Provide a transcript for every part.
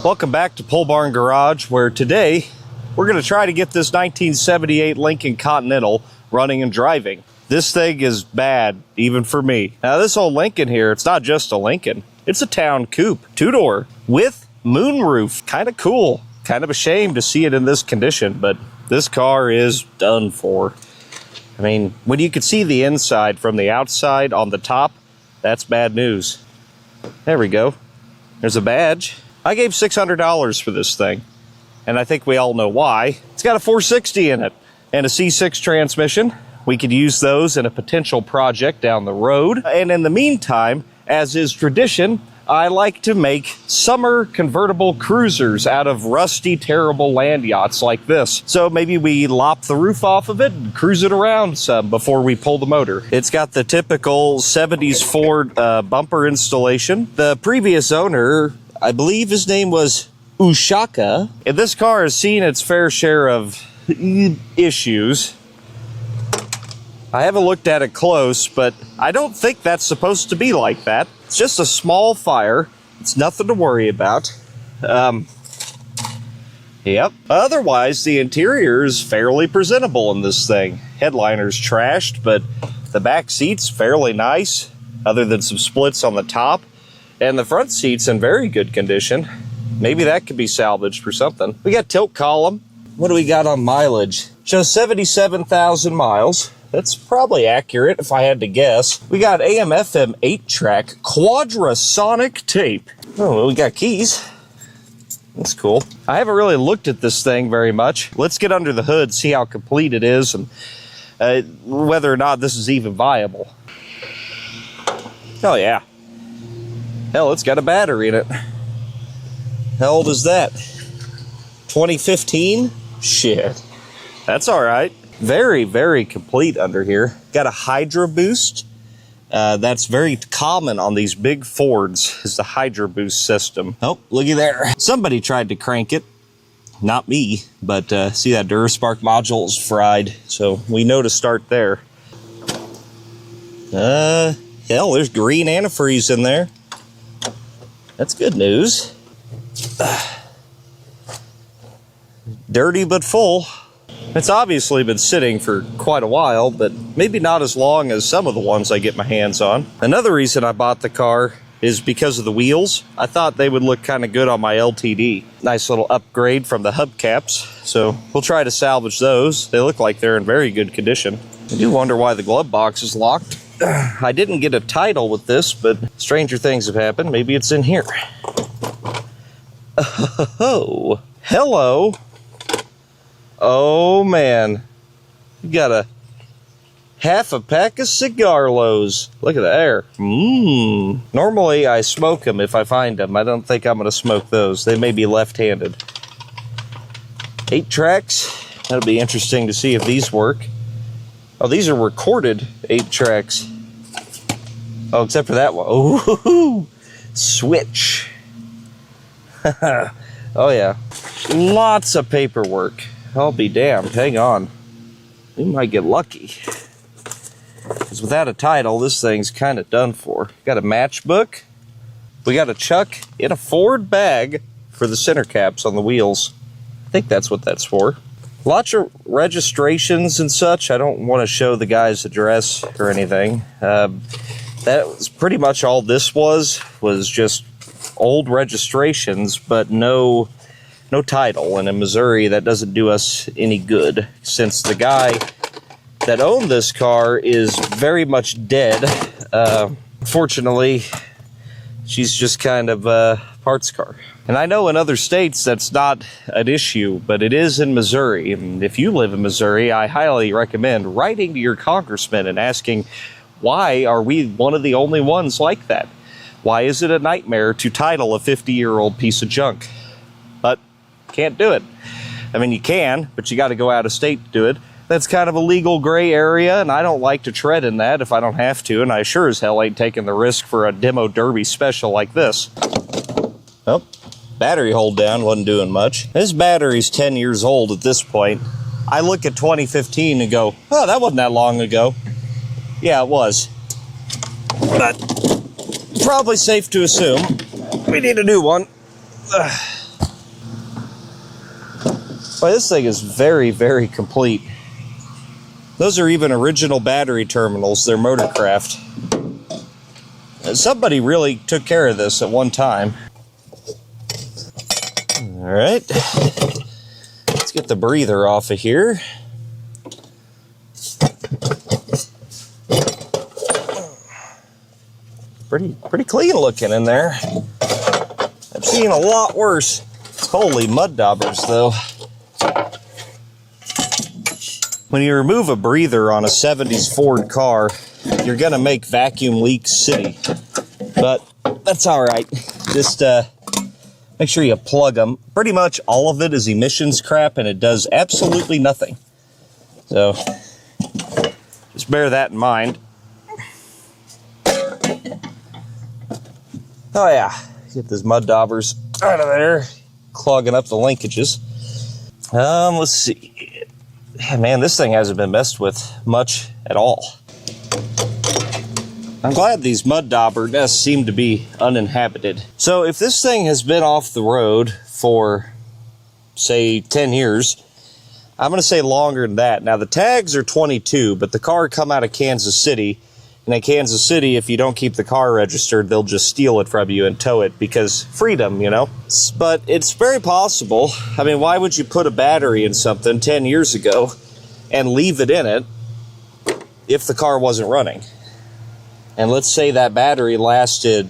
Welcome back to Pole Barn Garage, where today we're going to try to get this 1978 Lincoln Continental running and driving. This thing is bad, even for me. Now this old Lincoln here, it's not just a Lincoln. It's a Town Coupe, two-door, with moonroof. Kind of cool. Kind of a shame to see it in this condition, but this car is done for. I mean, when you can see the inside from the outside on the top, that's bad news. There we go. There's a badge. I gave $600 for this thing, and I think we all know why. It's got a 460 in it and a C6 transmission. We could use those in a potential project down the road. And in the meantime, as is tradition, I like to make summer convertible cruisers out of rusty, terrible land yachts like this. So maybe we lop the roof off of it and cruise it around some before we pull the motor. It's got the typical 70s Ford bumper installation. The previous owner, I believe his name was Ushaka. And this car has seen its fair share of issues. I haven't looked at it close, but I don't think that's supposed to be like that. It's just a small fire. It's nothing to worry about. Yep. Otherwise, the interior is fairly presentable in this thing. Headliner's trashed, but the back seat's fairly nice, other than some splits on the top. And the front seat's in very good condition. Maybe that could be salvaged for something. We got tilt column. What do we got on mileage? Shows 77,000 miles. That's probably accurate if I had to guess. We got AM/FM 8-track quadrasonic tape. Oh, well, we got keys. That's cool. I haven't really looked at this thing very much. Let's get under the hood, see how complete it is, and whether or not this is even viable. Oh, yeah. Hell, it's got a battery in it. How old is that? 2015? Shit. That's all right. Very, very complete under here. Got a Hydro Boost. That's very common on these big Fords, is the Hydro Boost system. Oh, looky there. Somebody tried to crank it. Not me, but see that Duraspark module is fried, so we know to start there. Hell, there's green antifreeze in there. That's good news. Dirty but full. It's obviously been sitting for quite a while, but maybe not as long as some of the ones I get my hands on. Another reason I bought the car is because of the wheels. I thought they would look kind of good on my LTD. Nice little upgrade from the hubcaps, so we'll try to salvage those. They look like they're in very good condition. I do wonder why the glove box is locked. I didn't get a title with this, but stranger things have happened. Maybe it's in here. Oh, hello. Oh, man. You got a half a pack of cigarlos. Look at there. Normally, I smoke them if I find them. I don't think I'm going to smoke those. They may be left-handed. 8 tracks. That'll be interesting to see if these work. Oh, these are recorded 8 tracks. Oh, except for that one. Oh, switch. Oh, yeah. Lots of paperwork. I'll be damned. Hang on. We might get lucky. Because without a title, this thing's kind of done for. Got a matchbook. We got a chuck in a Ford bag for the center caps on the wheels. I think that's what that's for. Lots of registrations and such. I don't want to show the guy's address or anything. That was pretty much all this was just old registrations, but no title. And in Missouri, that doesn't do us any good, since the guy that owned this car is very much dead. Fortunately, she's just kind of a parts car. And I know in other states that's not an issue, but it is in Missouri. And if you live in Missouri, I highly recommend writing to your congressman and asking, why are we one of the only ones like that? Why is it a nightmare to title a 50-year-old piece of junk? But can't do it. I mean, you can, but you got to go out of state to do it. That's kind of a legal gray area, and I don't like to tread in that if I don't have to, and I sure as hell ain't taking the risk for a demo derby special like this. Oh, battery hold down wasn't doing much. This battery's 10 years old at this point. I look at 2015 and go, oh, that wasn't that long ago. Yeah, it was. But probably safe to assume we need a new one. Boy, this thing is very, very complete. Those are even original battery terminals. They're Motorcraft. Somebody really took care of this at one time. All right. Let's get the breather off of here. Pretty clean looking in there. I've seen a lot worse. Holy mud daubers, though. When you remove a breather on a 70s Ford car, you're gonna make vacuum leaks city. But that's all right. Just make sure you plug them. Pretty much all of it is emissions crap, and it does absolutely nothing. So just bear that in mind. Oh yeah, get those mud daubers out of there, clogging up the linkages. Let's see. Man, this thing hasn't been messed with much at all. I'm glad these mud dauber nests seem to be uninhabited. So if this thing has been off the road for, say, 10 years, I'm going to say longer than that. Now, the tags are 22, but the car come out of Kansas City. And in Kansas City, if you don't keep the car registered, they'll just steal it from you and tow it because freedom, you know? But it's very possible. I mean, why would you put a battery in something 10 years ago and leave it in it if the car wasn't running? And let's say that battery lasted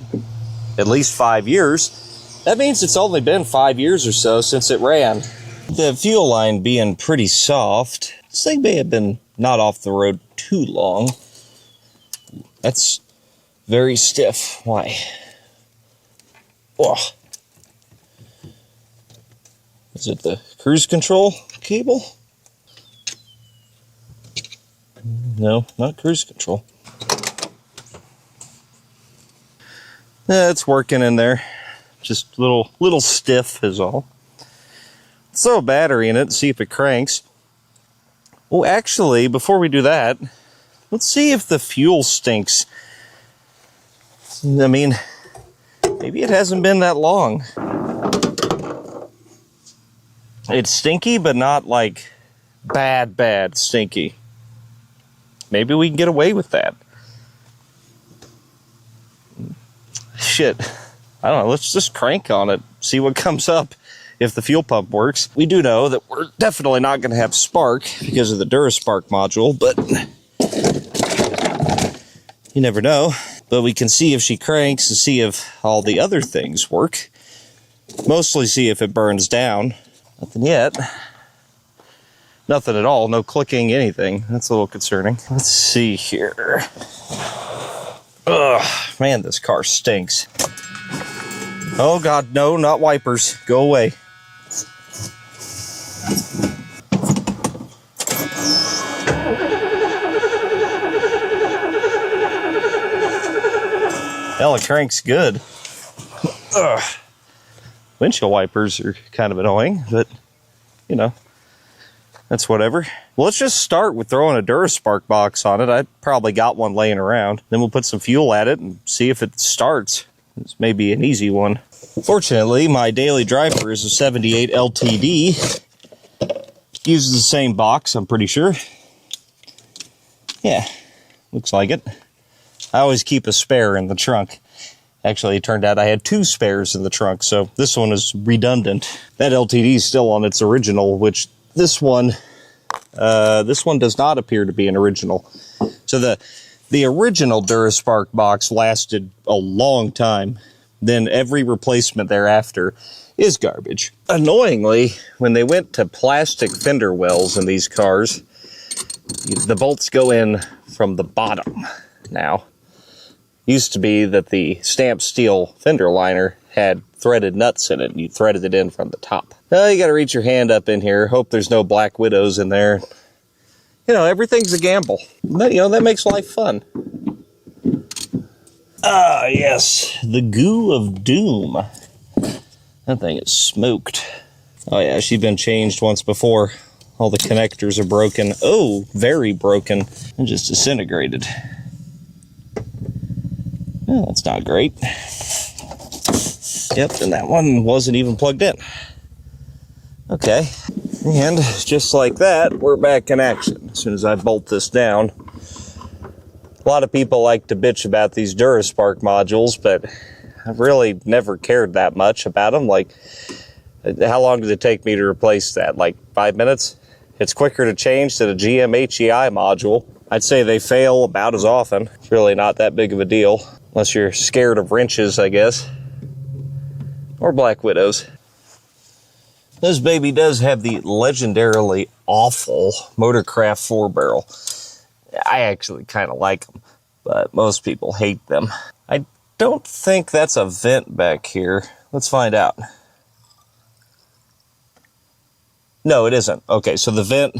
at least 5 years. That means it's only been 5 years or so since it ran. The fuel line being pretty soft, this thing may have been not off the road too long. That's very stiff. Why? Oh. Is it the cruise control cable? No, not cruise control. Yeah, it's working in there. Just a little stiff is all. Let's throw a battery in it and see if it cranks. Oh, actually, before we do that, let's see if the fuel stinks. I mean, maybe it hasn't been that long. It's stinky, but not like bad stinky. Maybe we can get away with that. Shit. I don't know, let's just crank on it, see what comes up if the fuel pump works. We do know that we're definitely not going to have spark because of the DuraSpark module, but you never know. But we can see if she cranks and see if all the other things work. Mostly see if it burns down. Nothing yet. Nothing at all, no clicking, anything. That's a little concerning. Let's see here. Ugh, man, this car stinks. Oh God, no, not wipers. Go away. Hell, it cranks good. Ugh. Windshield wipers are kind of annoying, but, you know, that's whatever. Well, let's just start with throwing a DuraSpark box on it. I probably got one laying around. Then we'll put some fuel at it and see if it starts. This may be an easy one. Fortunately, my daily driver is a 78 LTD. Uses the same box, I'm pretty sure. Yeah, looks like it. I always keep a spare in the trunk. Actually, it turned out I had 2 spares in the trunk, so this one is redundant. That LTD is still on its original, which this one does not appear to be an original. So the original DuraSpark box lasted a long time. Then every replacement thereafter is garbage. Annoyingly, when they went to plastic fender wells in these cars, the bolts go in from the bottom now. Used to be that the stamped steel fender liner had threaded nuts in it, and you threaded it in from the top. Now you gotta reach your hand up in here, hope there's no black widows in there. You know, everything's a gamble. But, you know, that makes life fun. Ah, yes, the goo of doom. That thing is smoked. Oh yeah, she's been changed once before. All the connectors are broken. Oh, very broken. And just disintegrated. Well, that's not great. Yep, and that one wasn't even plugged in. Okay, and just like that, we're back in action. As soon as I bolt this down. A lot of people like to bitch about these DuraSpark modules, but I've really never cared that much about them. Like, how long did it take me to replace that? Like 5 minutes? It's quicker to change than a GM HEI module. I'd say they fail about as often. It's really not that big of a deal, unless you're scared of wrenches, I guess. Or Black Widows. This baby does have the legendarily awful Motorcraft 4-barrel. I actually kind of like them, but most people hate them. I don't think that's a vent back here. Let's find out. No, it isn't. Okay, so the vent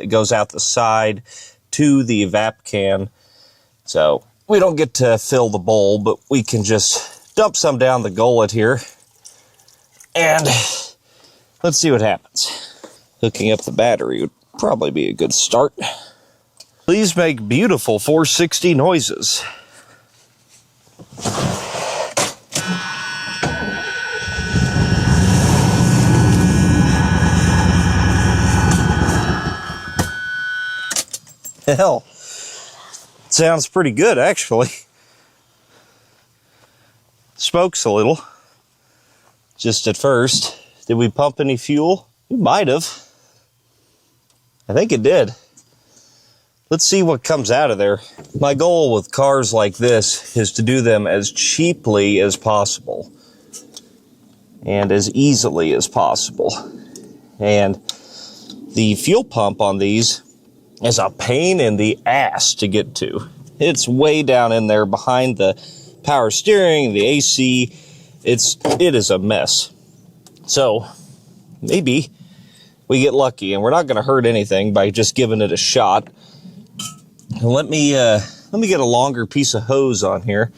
goes out the side to the evap can. So we don't get to fill the bowl, but we can just dump some down the gullet here. And let's see what happens. Hooking up the battery would probably be a good start. Please make beautiful 460 noises. Hell, sounds pretty good actually. Smokes a little, just at first. Did we pump any fuel? We might have. I think it did. Let's see what comes out of there. My goal with cars like this is to do them as cheaply as possible and as easily as possible. And the fuel pump on these is a pain in the ass to get to. It's way down in there behind the power steering, the AC. It is a mess. So maybe we get lucky and we're not going to hurt anything by just giving it a shot. Let me get a longer piece of hose on here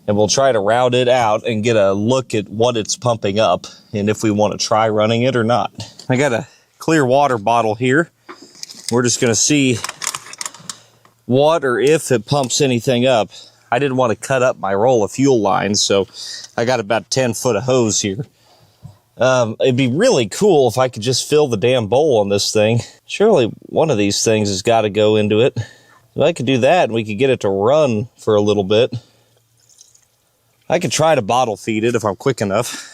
and we'll try to route it out and get a look at what it's pumping up and if we want to try running it or not. I got a clear water bottle here. We're just going to see what or if it pumps anything up. I didn't want to cut up my roll of fuel lines, so I got about 10 foot of hose here. It'd be really cool if I could just fill the damn bowl on this thing. Surely one of these things has got to go into it. If I could do that and we could get it to run for a little bit. I could try to bottle feed it if I'm quick enough.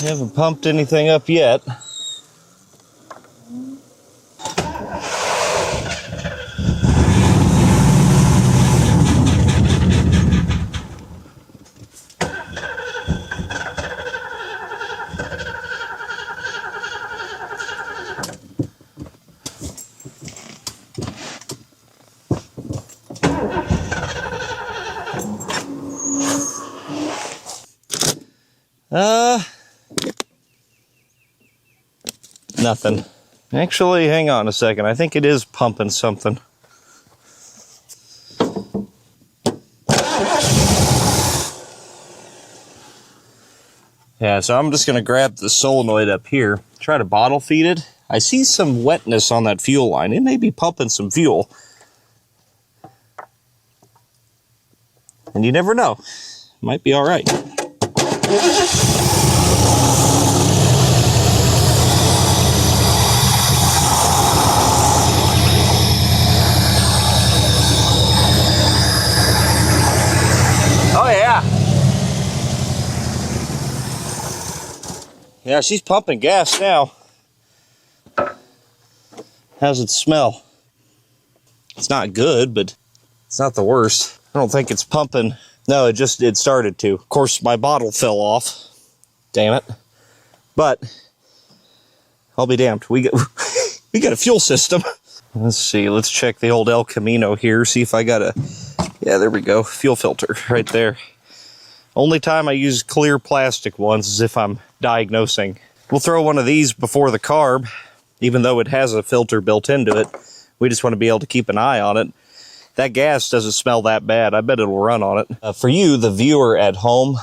I haven't pumped anything up yet. Nothing. Actually, hang on a second. I think it is pumping something. Yeah, so I'm just going to grab the solenoid up here, try to bottle feed it. I see some wetness on that fuel line. It may be pumping some fuel. And you never know. Might be all right. Yeah, she's pumping gas now. How's it smell? It's not good, but it's not the worst. I don't think it's pumping. No, it started to. Of course, my bottle fell off. Damn it. But I'll be damned. We got a fuel system. Let's see. Let's check the old El Camino here. See if I got a... Yeah, there we go. Fuel filter right there. Only time I use clear plastic ones is if I'm diagnosing. We'll throw one of these before the carb, even though it has a filter built into it. We just want to be able to keep an eye on it. That gas doesn't smell that bad. I bet it'll run on it. For you, the viewer at home,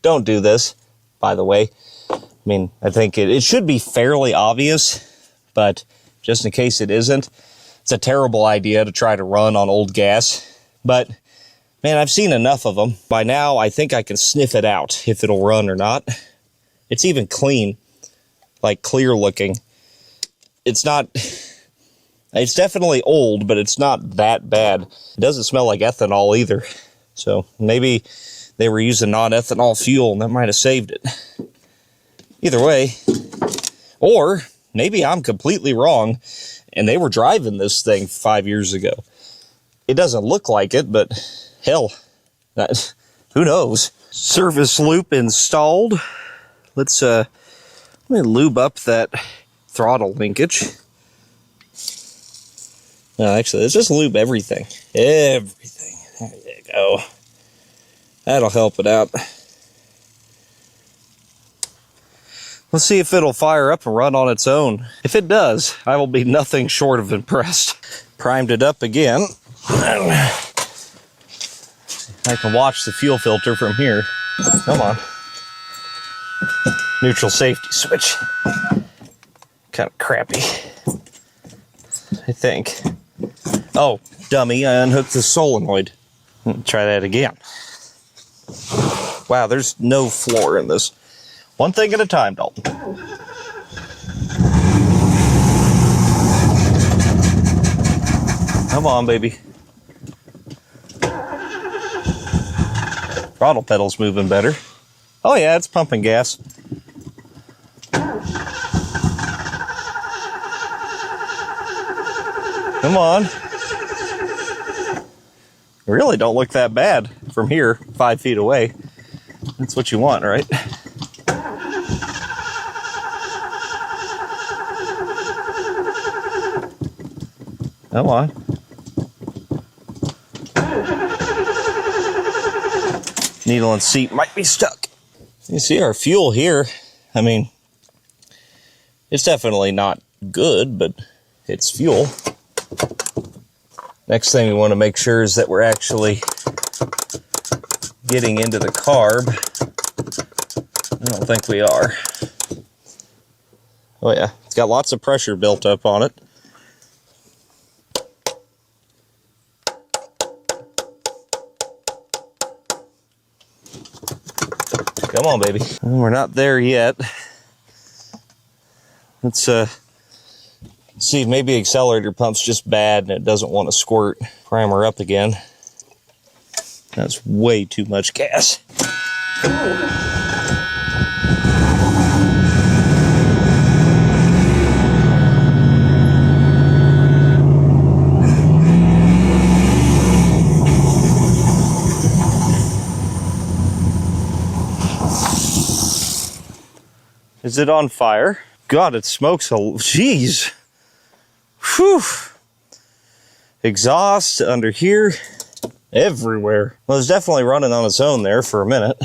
don't do this, by the way. I mean, I think it should be fairly obvious, but just in case it isn't, it's a terrible idea to try to run on old gas. But, man, I've seen enough of them. By now, I think I can sniff it out if it'll run or not. It's even clean, like clear looking. It's not... It's definitely old, but it's not that bad. It doesn't smell like ethanol either. So maybe they were using non-ethanol fuel and that might have saved it. Either way. Or maybe I'm completely wrong and they were driving this thing 5 years ago. It doesn't look like it, but hell, who knows? Service loop installed. Let me lube up that throttle linkage. No, actually, let's just lube everything. Everything. There you go. That'll help it out. Let's see if it'll fire up and run on its own. If it does, I will be nothing short of impressed. Primed it up again. I can watch the fuel filter from here. Come on. Neutral safety switch. Kind of crappy, I think. Oh, dummy, I unhooked the solenoid. Try that again. Wow, there's no floor in this. One thing at a time, Dalton. Come on, baby. Throttle pedal's moving better. Oh yeah, it's pumping gas. Come on. Really don't look that bad from here, 5 feet away. That's what you want, right? Come on. Needle and seat might be stuck. You see our fuel here. I mean, it's definitely not good, but it's fuel. Next thing we want to make sure is that we're actually getting into the carb. I don't think we are. Oh yeah, it's got lots of pressure built up on it. Come on, baby. We're not there yet. Let's see, maybe accelerator pump's just bad and it doesn't want to squirt. Prime her up again. That's way too much gas. Is it on fire? God, it smokes a... Jeez. Whew. Exhaust under here. Everywhere. Well, it's definitely running on its own there for a minute.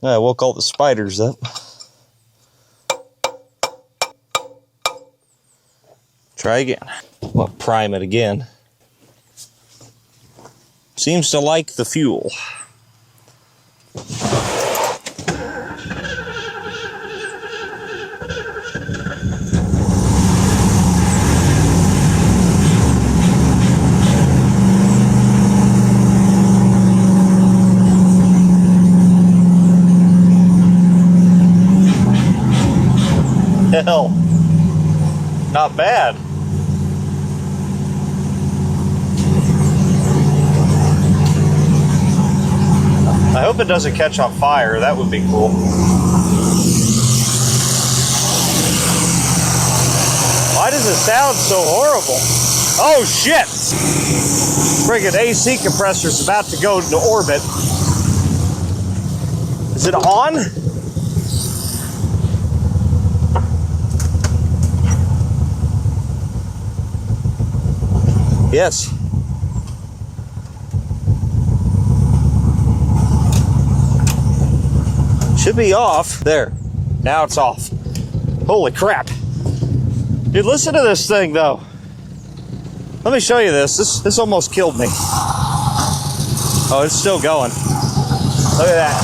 I woke all the spiders up. Try again. Well, prime it again. Seems to like the fuel. Hell, not bad. I hope it doesn't catch on fire. That would be cool. Why does it sound so horrible? Oh shit! Friggin' AC compressor's about to go into orbit. Is it on? Yes. Should be off. There. Now it's off. Holy crap. Dude, listen to this thing, though. Let me show you this. This almost killed me. Oh, it's still going. Look at that.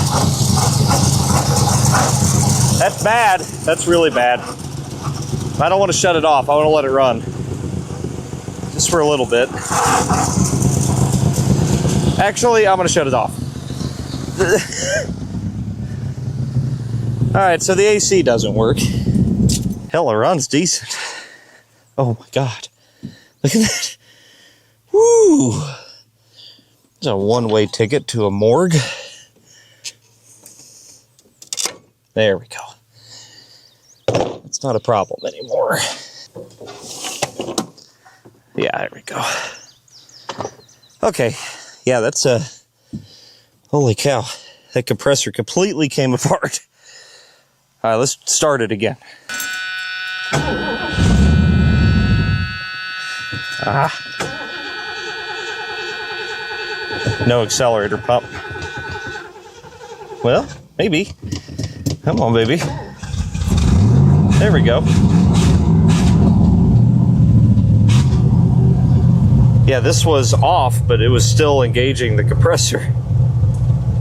That's bad. That's really bad. I don't want to shut it off. I want to let it run. Just for a little bit. Actually, I'm going to shut it off. Alright, so the AC doesn't work. Hell, it runs decent. Oh my god. Look at that. Woo! It's a one-way ticket to a morgue. There we go. It's not a problem anymore. Yeah, there we go. Okay. Yeah, that's holy cow. That compressor completely came apart. All right, let's start it again. No accelerator pump. Well, maybe. Come on, baby. There we go. Yeah, this was off, but it was still engaging the compressor.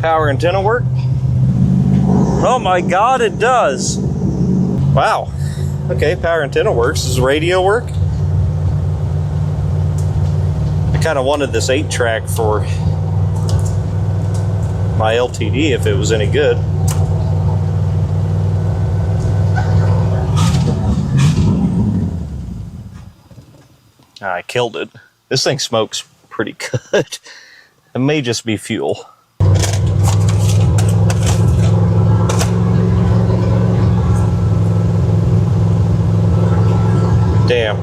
Power antenna work? Oh my god, it does! Wow. Okay, power antenna works. Does radio work? I kind of wanted this 8-track for my LTD if it was any good. I killed it. This thing smokes pretty good. It may just be fuel. Damn.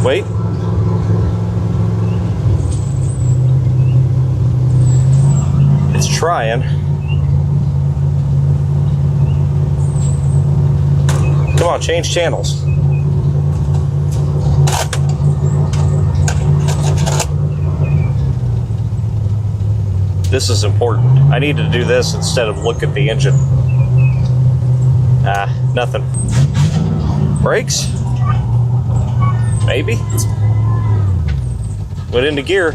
Wait. It's trying. Come on, change channels. This is important. I need to do this instead of look at the engine. Nothing. Brakes? Maybe. Went into gear.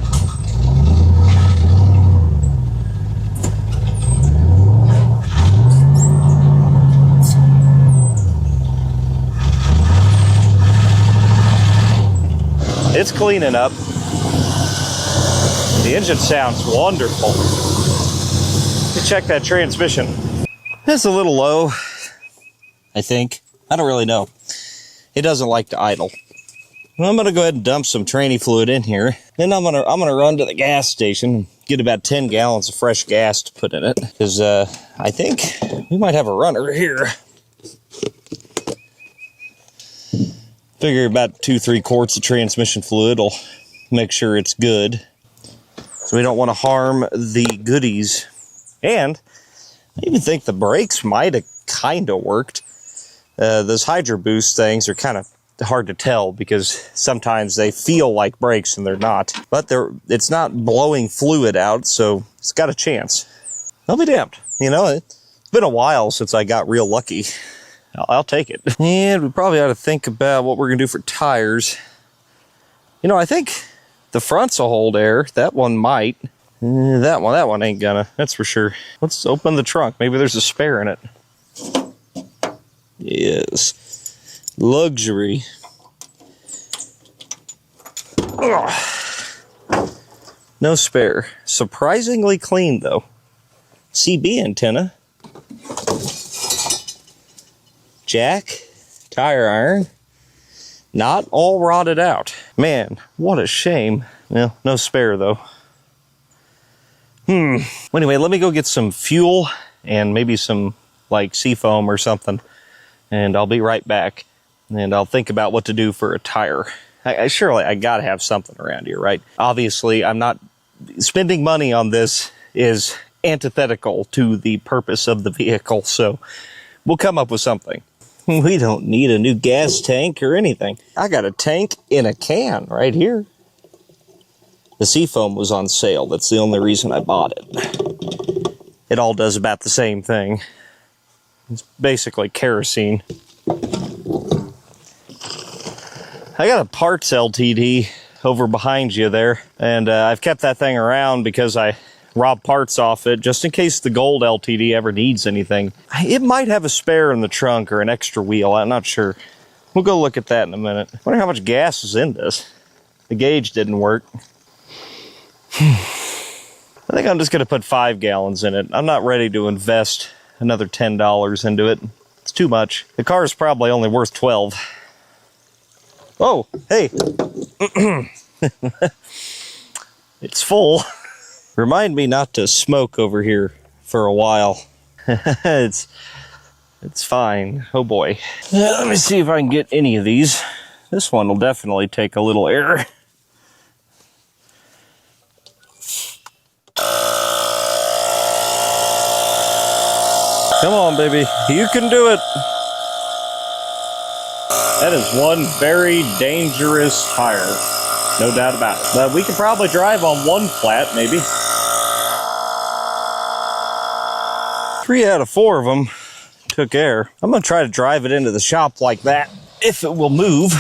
It's cleaning up. The engine sounds wonderful. Let's check that transmission. It's a little low, I think. I don't really know. It doesn't like to idle. Well, I'm gonna go ahead and dump some tranny fluid in here. Then I'm gonna run to the gas station and get about 10 gallons of fresh gas to put in it. Because I think we might have a runner here. Figure about 2-3 quarts of transmission fluid will make sure it's good. So we don't want to harm the goodies. And I even think the brakes might have kind of worked. Those Hydro Boost things are kind of hard to tell because sometimes they feel like brakes and they're not. But it's not blowing fluid out, so it's got a chance. I'll be damned. You know, it's been a while since I got real lucky. I'll take it. And we probably ought to think about what we're going to do for tires. You know, I think the fronts will hold air. That one might. That one ain't gonna. That's for sure. Let's open the trunk. Maybe there's a spare in it. Yes. Luxury. Ugh. No spare. Surprisingly clean, though. CB antenna. Jack. Tire iron. Not all rotted out. Man, what a shame. Well, no spare, though. Well, anyway, let me go get some fuel and maybe some, like, seafoam or something. And I'll be right back. And I'll think about what to do for a tire. Surely I gotta have something around here, right? Obviously, I'm not... Spending money on this is antithetical to the purpose of the vehicle, so we'll come up with something. We don't need a new gas tank or anything. I got a tank in a can right here. The seafoam was on sale. That's the only reason I bought it. it all does about the same thing. It's basically kerosene. I got a parts LTD over behind you there, and I've kept that thing around because I rob parts off it just in case the gold LTD ever needs anything. It might have a spare in the trunk or an extra wheel, I'm not sure. We'll go look at that in a minute. I wonder how much gas is in this. The gauge didn't work. I think I'm just going to put 5 gallons in it. I'm not ready to invest another $10 into it. It's too much. The car is probably only worth 12. Oh, hey. It's full. Remind me not to smoke over here for a while. It's fine. Oh boy. Let me see if I can get any of these. This one will definitely take a little air. Come on, baby. You can do it. That is one very dangerous tire. No doubt about it. But we could probably drive on one flat, maybe. 3 out of 4 of them took air. I'm going to try to drive it into the shop like that, if it will move.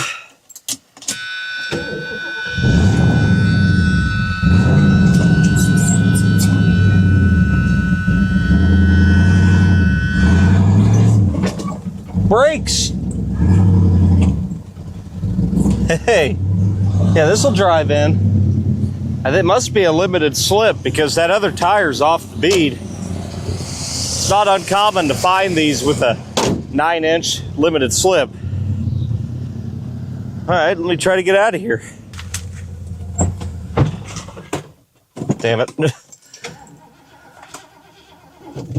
Brakes! Hey, yeah, this will drive in. And it must be a limited slip because that other tire's off the bead. It's not uncommon to find these with a 9-inch limited slip. All right, let me try to get out of here. Damn it.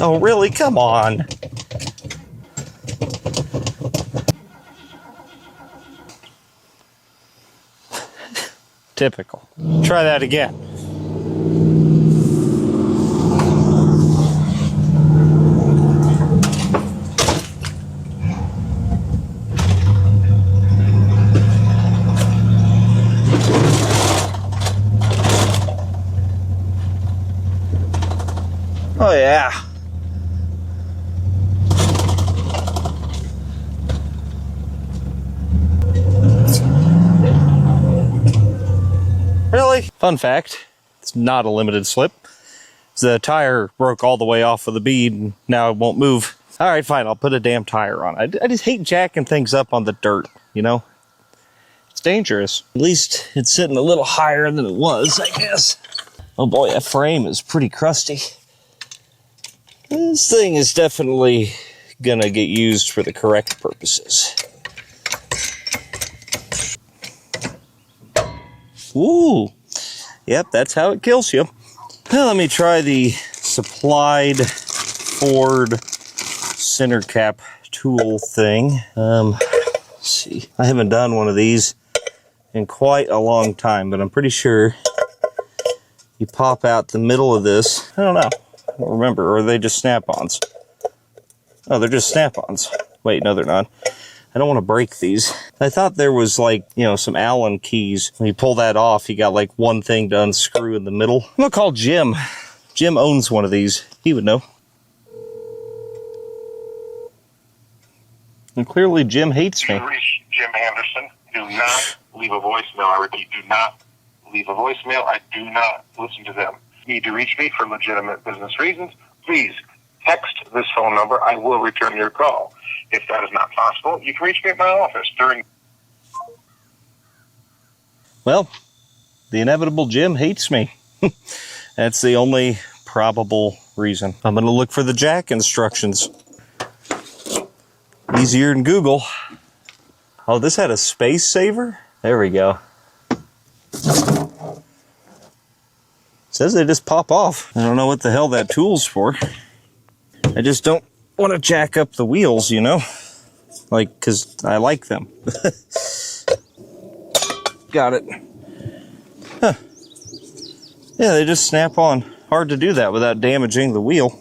Oh, really? Come on. Typical. Try that again. Oh yeah. Really? Fun fact, it's not a limited slip. The tire broke all the way off of the bead and now it won't move. All right, fine, I'll put a damn tire on. I just hate jacking things up on the dirt, you know? It's dangerous. At least it's sitting a little higher than it was, I guess. Oh boy, that frame is pretty crusty. This thing is definitely gonna get used for the correct purposes. Ooh, yep, that's how it kills you. Now let me try the supplied Ford center cap tool thing. Let's see, I haven't done one of these in quite a long time, but I'm pretty sure you pop out the middle of this. I don't know, I don't remember, or are they just snap-ons? Oh, they're just snap-ons. Wait, no, they're not. I don't want to break these. I thought there was like, you know, some Allen keys. When you pull that off, you got like one thing to unscrew in the middle. I'm gonna call Jim. Jim owns one of these. He would know. And clearly Jim hates me. Reach Jim Anderson. Do not leave a voicemail. I repeat, do not leave a voicemail. I do not listen to them. You need to reach me for legitimate business reasons. Please text this phone number. I will return your call. If that is not possible, you can reach me at my office during... Well, the inevitable Jim hates me. That's the only probable reason. I'm going to look for the jack instructions. Easier than Google. Oh, this had a space saver? There we go. Says they just pop off. I don't know what the hell that tool's for. I just don't want to jack up the wheels, you know? Like, because I like them. Got it. Huh. Yeah, they just snap on. Hard to do that without damaging the wheel.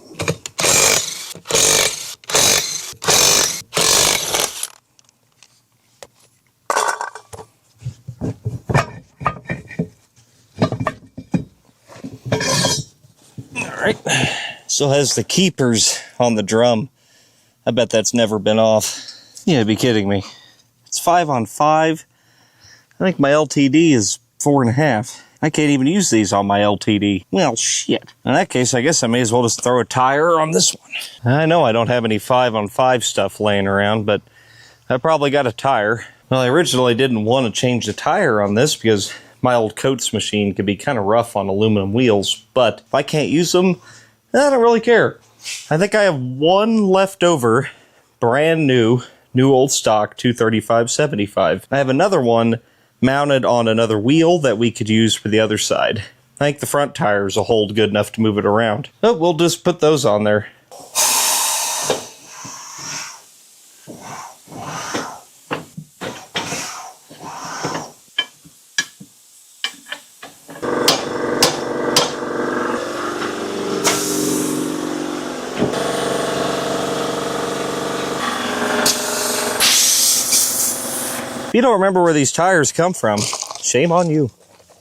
All right. Still has the keepers on the drum. I bet that's never been off. You gotta be kidding me. It's 5 on 5. I think my LTD is 4.5. I can't even use these on my LTD. Well, shit. In that case, I guess I may as well just throw a tire on this one. I know I don't have any 5 on 5 stuff laying around, but I probably got a tire. Well, I originally didn't want to change the tire on this because my old coats machine could be kind of rough on aluminum wheels, but if I can't use them, I don't really care. I think I have one left over, brand new old stock 235/75. I have another one mounted on another wheel that we could use for the other side. I think the front tires will hold good enough to move it around. But we'll just put those on there. If you don't remember where these tires come from, shame on you.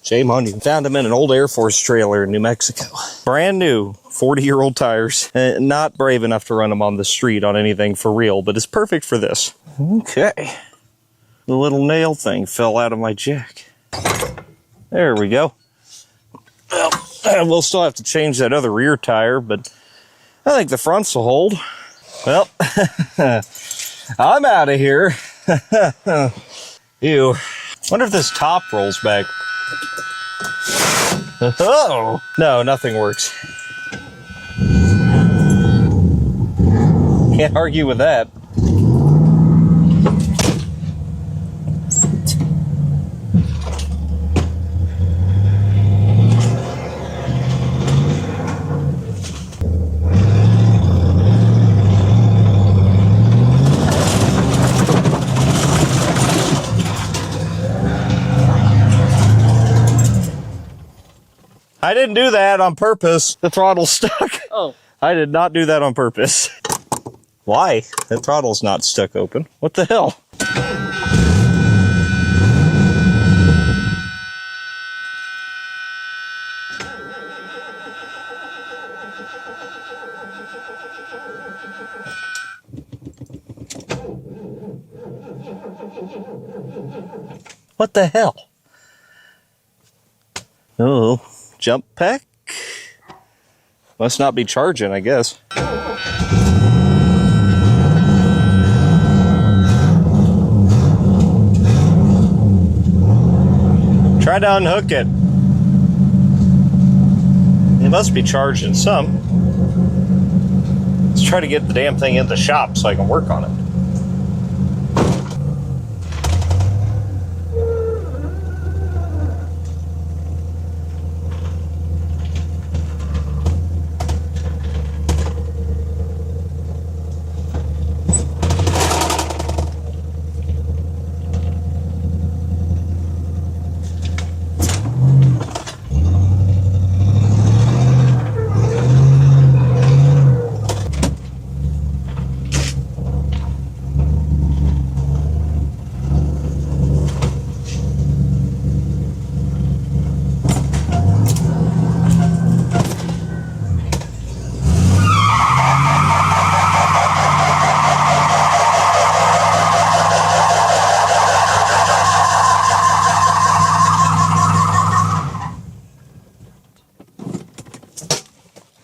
Shame on you. Found them in an old Air Force trailer in New Mexico. Brand new, 40-year-old tires. Not brave enough to run them on the street on anything for real, but it's perfect for this. Okay. The little nail thing fell out of my jack. There we go. Well, we'll still have to change that other rear tire, but I think the fronts will hold. Well, I'm out of here. Ew. Wonder if this top rolls back. Oh! No, nothing works. Can't argue with that. I didn't do that on purpose. The throttle's stuck. Oh. I did not do that on purpose. Why? The throttle's not stuck open. What the hell? What the hell? Oh. Jump pack? Must not be charging, I guess. Try to unhook it. It must be charging some. Let's try to get the damn thing in the shop so I can work on it.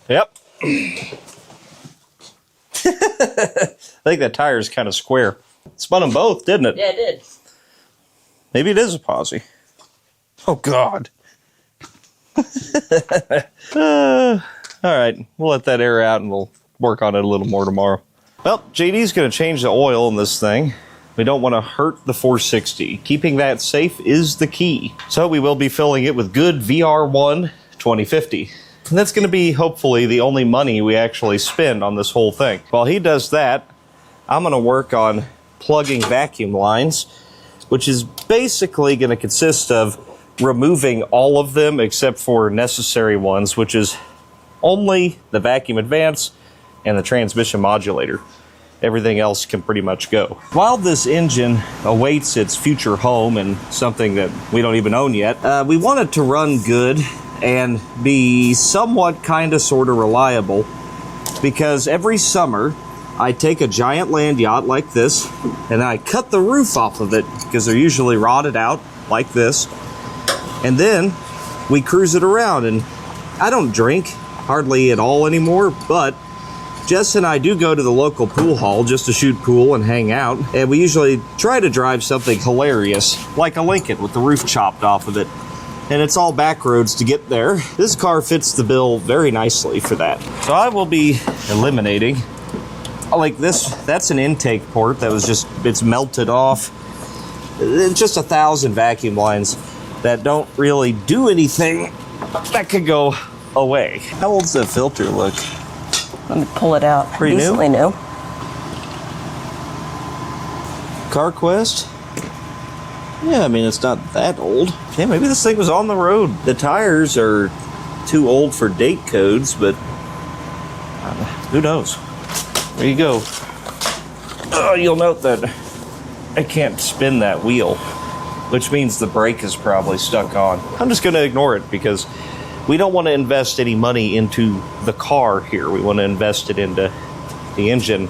Yep. I think that tire is kind of square. Spun them both, didn't it? Yeah, it did. Maybe it is a posi. Oh, God. All right, we'll let that air out and we'll work on it a little more tomorrow. Well, JD's going to change the oil in this thing. We don't want to hurt the 460. Keeping that safe is the key. So we will be filling it with good VR1 2050. And that's going to be, hopefully, the only money we actually spend on this whole thing. While he does that, I'm going to work on plugging vacuum lines, which is basically going to consist of removing all of them except for necessary ones, which is only the vacuum advance and the transmission modulator. Everything else can pretty much go. While this engine awaits its future home and something that we don't even own yet, we want it to run good and be somewhat kind of sort of reliable because every summer I take a giant land yacht like this and I cut the roof off of it because they're usually rotted out like this, and then we cruise it around. And I don't drink hardly at all anymore, but Jess and I do go to the local pool hall just to shoot pool and hang out, and we usually try to drive something hilarious, like a Lincoln with the roof chopped off of it. And it's all back roads to get there. This car fits the bill very nicely for that. So I will be eliminating, like this, that's an intake port that was just, it's melted off. It's just 1,000 vacuum lines that don't really do anything that could go away. How old's that filter look? Let me pull it out. Pretty Decently new? new. CarQuest? Yeah, I mean, it's not that old. Yeah, maybe this thing was on the road. The tires are too old for date codes, but who knows? There you go. Oh, you'll note that I can't spin that wheel, which means the brake is probably stuck on. I'm just going to ignore it because we don't want to invest any money into the car here. We want to invest it into the engine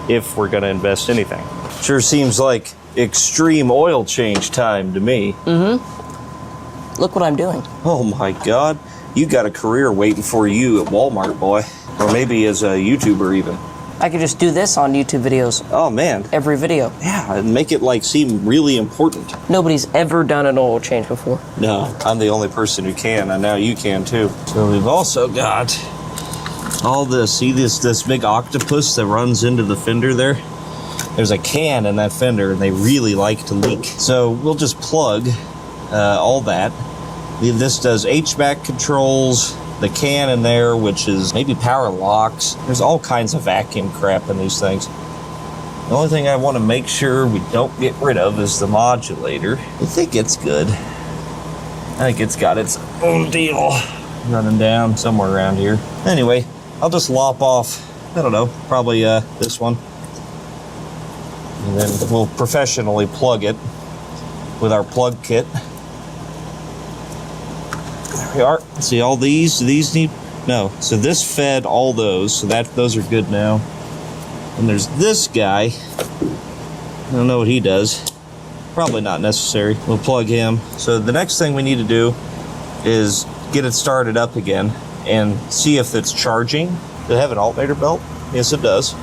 if we're going to invest anything. Sure seems like extreme oil change time to me. Mm-hmm. Look what I'm doing. Oh my God. You got a career waiting for you at Walmart, boy. Or maybe as a YouTuber even. I could just do this on YouTube videos. Oh man. Every video. Yeah, and make it like seem really important. Nobody's ever done an oil change before. No, I'm the only person who can, and now you can too. So we've also got all this. See this big octopus that runs into the fender there? There's a can in that fender, and they really like to leak. So we'll just plug all that. This does HVAC controls, the can in there, which is maybe power locks. There's all kinds of vacuum crap in these things. The only thing I want to make sure we don't get rid of is the modulator. I think it's good. I think it's got its own deal running down somewhere around here. Anyway, I'll just lop off, I don't know, probably this one. And then we'll professionally plug it with our plug kit. There we are. See, all these need, no. So this fed all those, so those are good now. And there's this guy. I don't know what he does. Probably not necessary. We'll plug him. So the next thing we need to do is get it started up again and see if it's charging. Does it have an alternator belt? Yes, it does.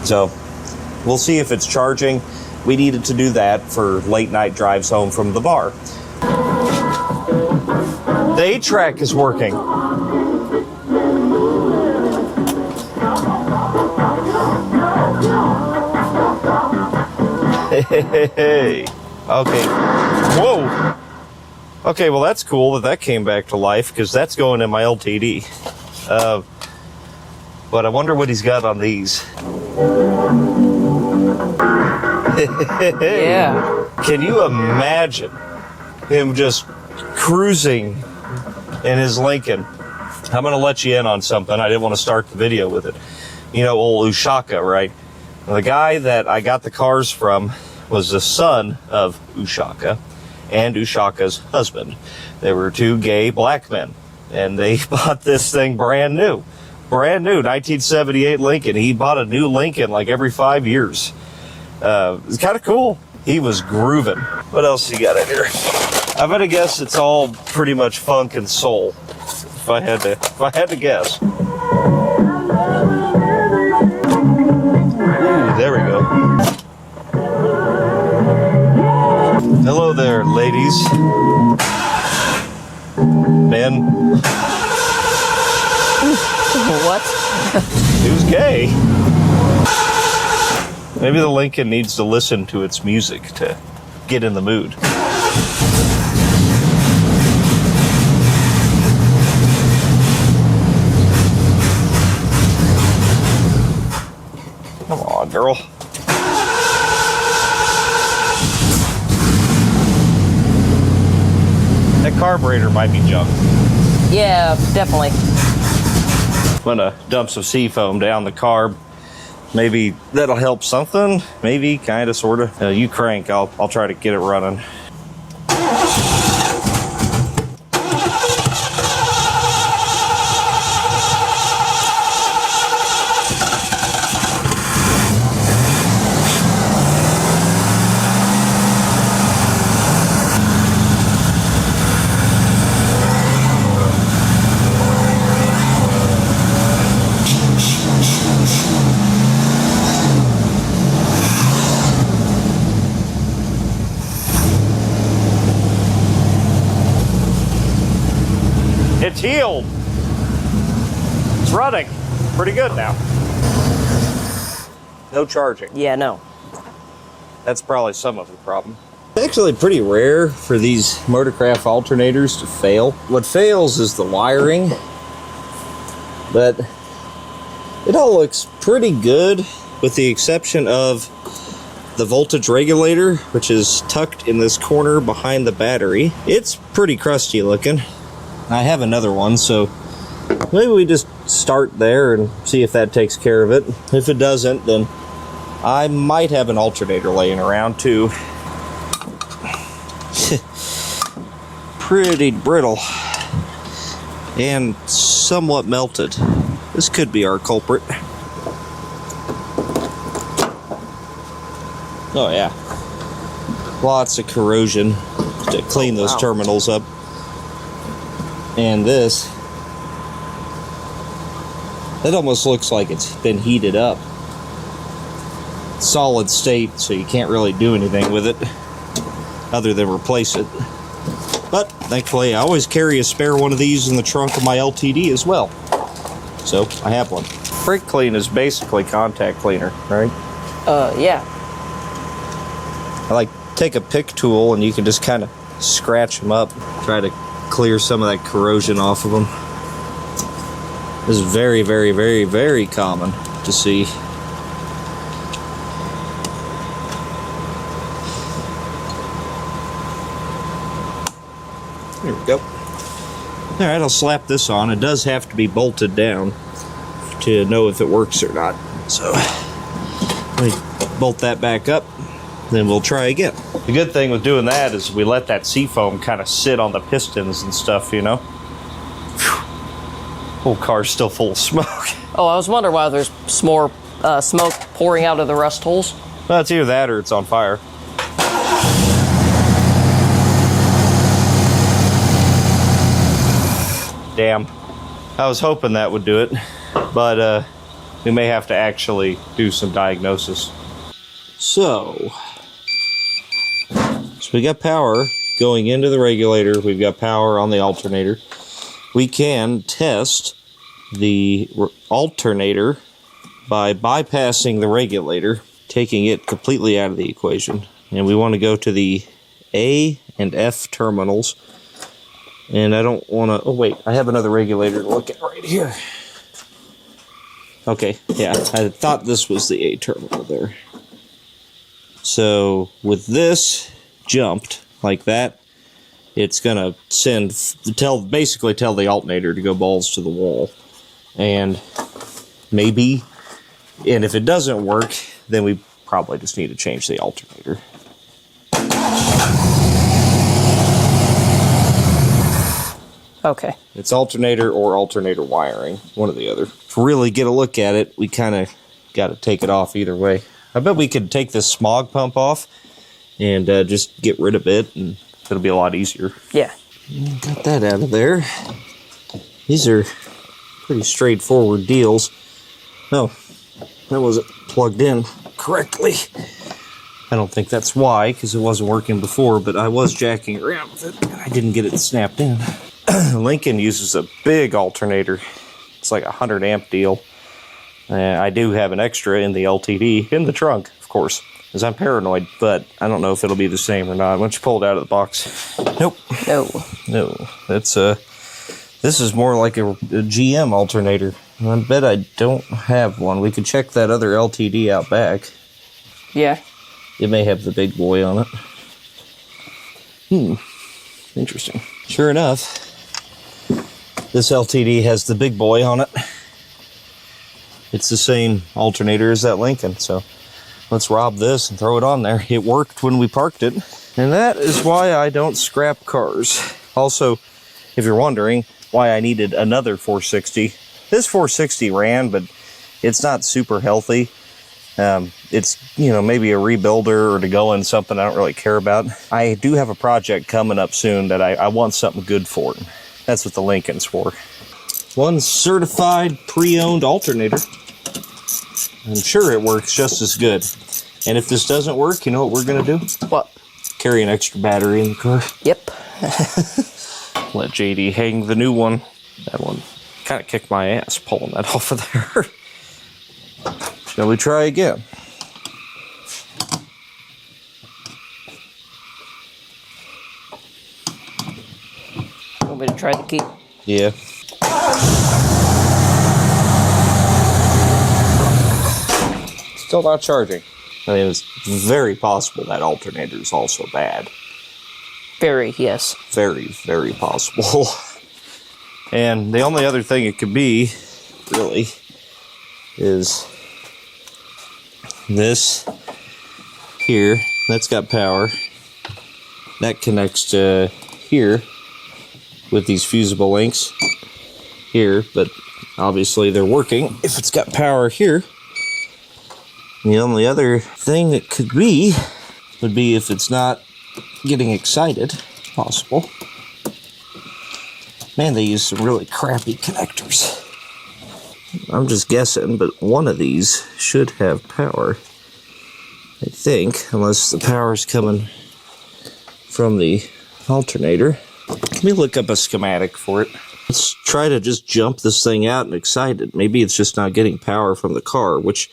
So we'll see if it's charging. We needed to do that for late night drives home from the bar. The 8-track is working. Hey. Okay. Whoa. Okay, well that's cool that came back to life because that's going in my LTD. But I wonder what he's got on these. Yeah. Can you imagine him just cruising in his Lincoln? I'm going to let you in on something. I didn't want to start the video with it. You know, old Ushaka, right? The guy that I got the cars from was the son of Ushaka and Ushaka's husband. They were two gay black men, and they bought this thing brand new. Brand new, 1978 Lincoln. He bought a new Lincoln like every 5 years. It's kind of cool. He was grooving. What else you got in here? I'm gonna guess it's all pretty much funk and soul. If I had to guess. Ooh, there we go. Hello there, ladies. Men. What? He was gay. Maybe the Lincoln needs to listen to its music to get in the mood. Come on, girl. That carburetor might be junk. Yeah, definitely. I'm gonna dump some seafoam down the carb. Maybe that'll help something. Maybe, kind of, sort of. You crank. I'll try to get it running. It's healed. It's running pretty good now. No charging. Yeah, no. That's probably some of the problem. It's actually pretty rare for these Motorcraft alternators to fail. What fails is the wiring, but it all looks pretty good with the exception of the voltage regulator, which is tucked in this corner behind the battery. It's pretty crusty looking. I have another one, so maybe we just start there and see if that takes care of it. If it doesn't, then I might have an alternator laying around too. Pretty brittle and somewhat melted. This could be our culprit. Oh yeah, lots of corrosion to clean those terminals up. And this, that almost looks like it's been heated up. Solid state, so you can't really do anything with it other than replace it. But thankfully I always carry a spare one of these in the trunk of my LTD as well, so I have one. Brake clean is basically contact cleaner, right? Yeah. I like take a pick tool and you can just kind of scratch them up, try to clear some of that corrosion off of them. This is very, very, very, very common to see. There we go. Alright, I'll slap this on. It does have to be bolted down to know if it works or not. So, let me bolt that back up, then we'll try again. The good thing with doing that is we let that seafoam kind of sit on the pistons and stuff, you know? Whole car's still full of smoke. Oh, I was wondering why there's more smoke pouring out of the rust holes. Well, it's either that or it's on fire. Damn. I was hoping that would do it, but we may have to actually do some diagnosis. So we got power going into the regulator. We've got power on the alternator. We can test the alternator by bypassing the regulator, taking it completely out of the equation. And we want to go to the A and F terminals. And I don't want to... Oh, wait. I have another regulator to look at right here. Okay. Yeah. I thought this was the A terminal there. So, with this jumped like that, it's going to basically tell the alternator to go balls to the wall. And maybe... And if it doesn't work, then we probably just need to change the alternator. Okay. It's alternator or alternator wiring, one or the other. To really get a look at it, we kind of got to take it off either way. I bet we could take this smog pump off and just get rid of it, and it'll be a lot easier. Yeah. Got that out of there. These are pretty straightforward deals. No, that wasn't plugged in correctly. I don't think that's why, because it wasn't working before, but I was jacking around with it, and I didn't get it snapped in. Lincoln uses a big alternator. It's like a 100 amp deal. I do have an extra in the LTD, in the trunk, of course, because I'm paranoid, but I don't know if it'll be the same or not. Why don't you pull it out of the box? Nope. No. That's this is more like a GM alternator. I bet I don't have one. We could check that other LTD out back. Yeah. It may have the big boy on it. Interesting. Sure enough, this LTD has the big boy on it. It's the same alternator as that Lincoln, so let's rob this and throw it on there. It worked when we parked it, and that is why I don't scrap cars. Also, if you're wondering why I needed another 460, this 460 ran, but it's not super healthy. It's, you know, maybe a rebuilder or to go in something I don't really care about. I do have a project coming up soon that I want something good for. That's what the Lincoln's for. One certified pre-owned alternator. I'm sure it works just as good. And if this doesn't work, you know what we're going to do? What? Carry an extra battery in the car. Yep. Let JD hang the new one. That one kind of kicked my ass pulling that off of there. Shall we try again? Want me to try the key? Yeah. Still not charging. I mean, it's very possible that alternator is also bad. Very, yes. Very, very possible. And the only other thing it could be, really, is this here. That's got power. That connects to here with these fusible links here, but obviously they're working if it's got power here. The only other thing that could be would be if it's not getting excited. Possible. Man, they use some really crappy connectors. I'm just guessing, but one of these should have power. I think, unless the power's coming from the alternator. Let me look up a schematic for it. Let's try to just jump this thing out and excite it. Maybe it's just not getting power from the car, which,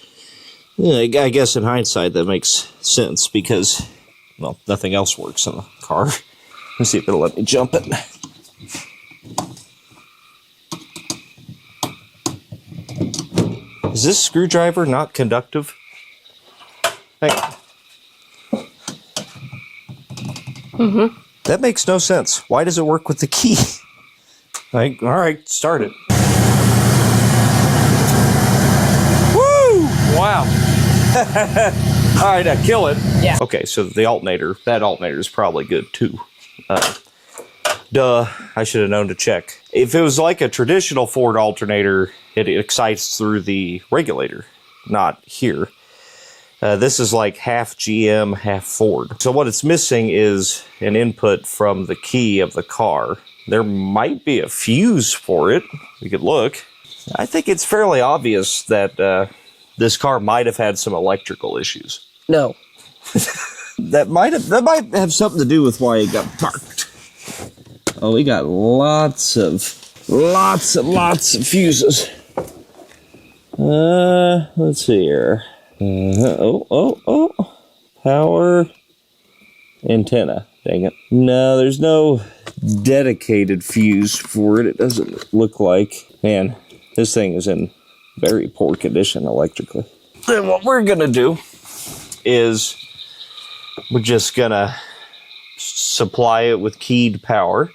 I guess in hindsight that makes sense because, well, nothing else works in the car. Let's see if it'll let me jump it. Is this screwdriver not conductive? Hey. Mm-hmm. That makes no sense. Why does it work with the key? Like, all right, start it. Woo! Wow. All right, kill it. Yeah. Okay, so the that alternator is probably good too. Duh, I should have known to check. If it was like a traditional Ford alternator, it excites through the regulator, not here. This is like half GM, half Ford. So what it's missing is an input from the key of the car. There might be a fuse for it. We could look. I think it's fairly obvious that this car might have had some electrical issues. No. That might have something to do with why it got parked. Oh, we got lots of fuses. Let's see here. Power antenna. Dang it. No, there's no dedicated fuse for it. It doesn't look like. Man, this thing is in very poor condition electrically. Then what we're gonna do is we're just gonna supply it with keyed power.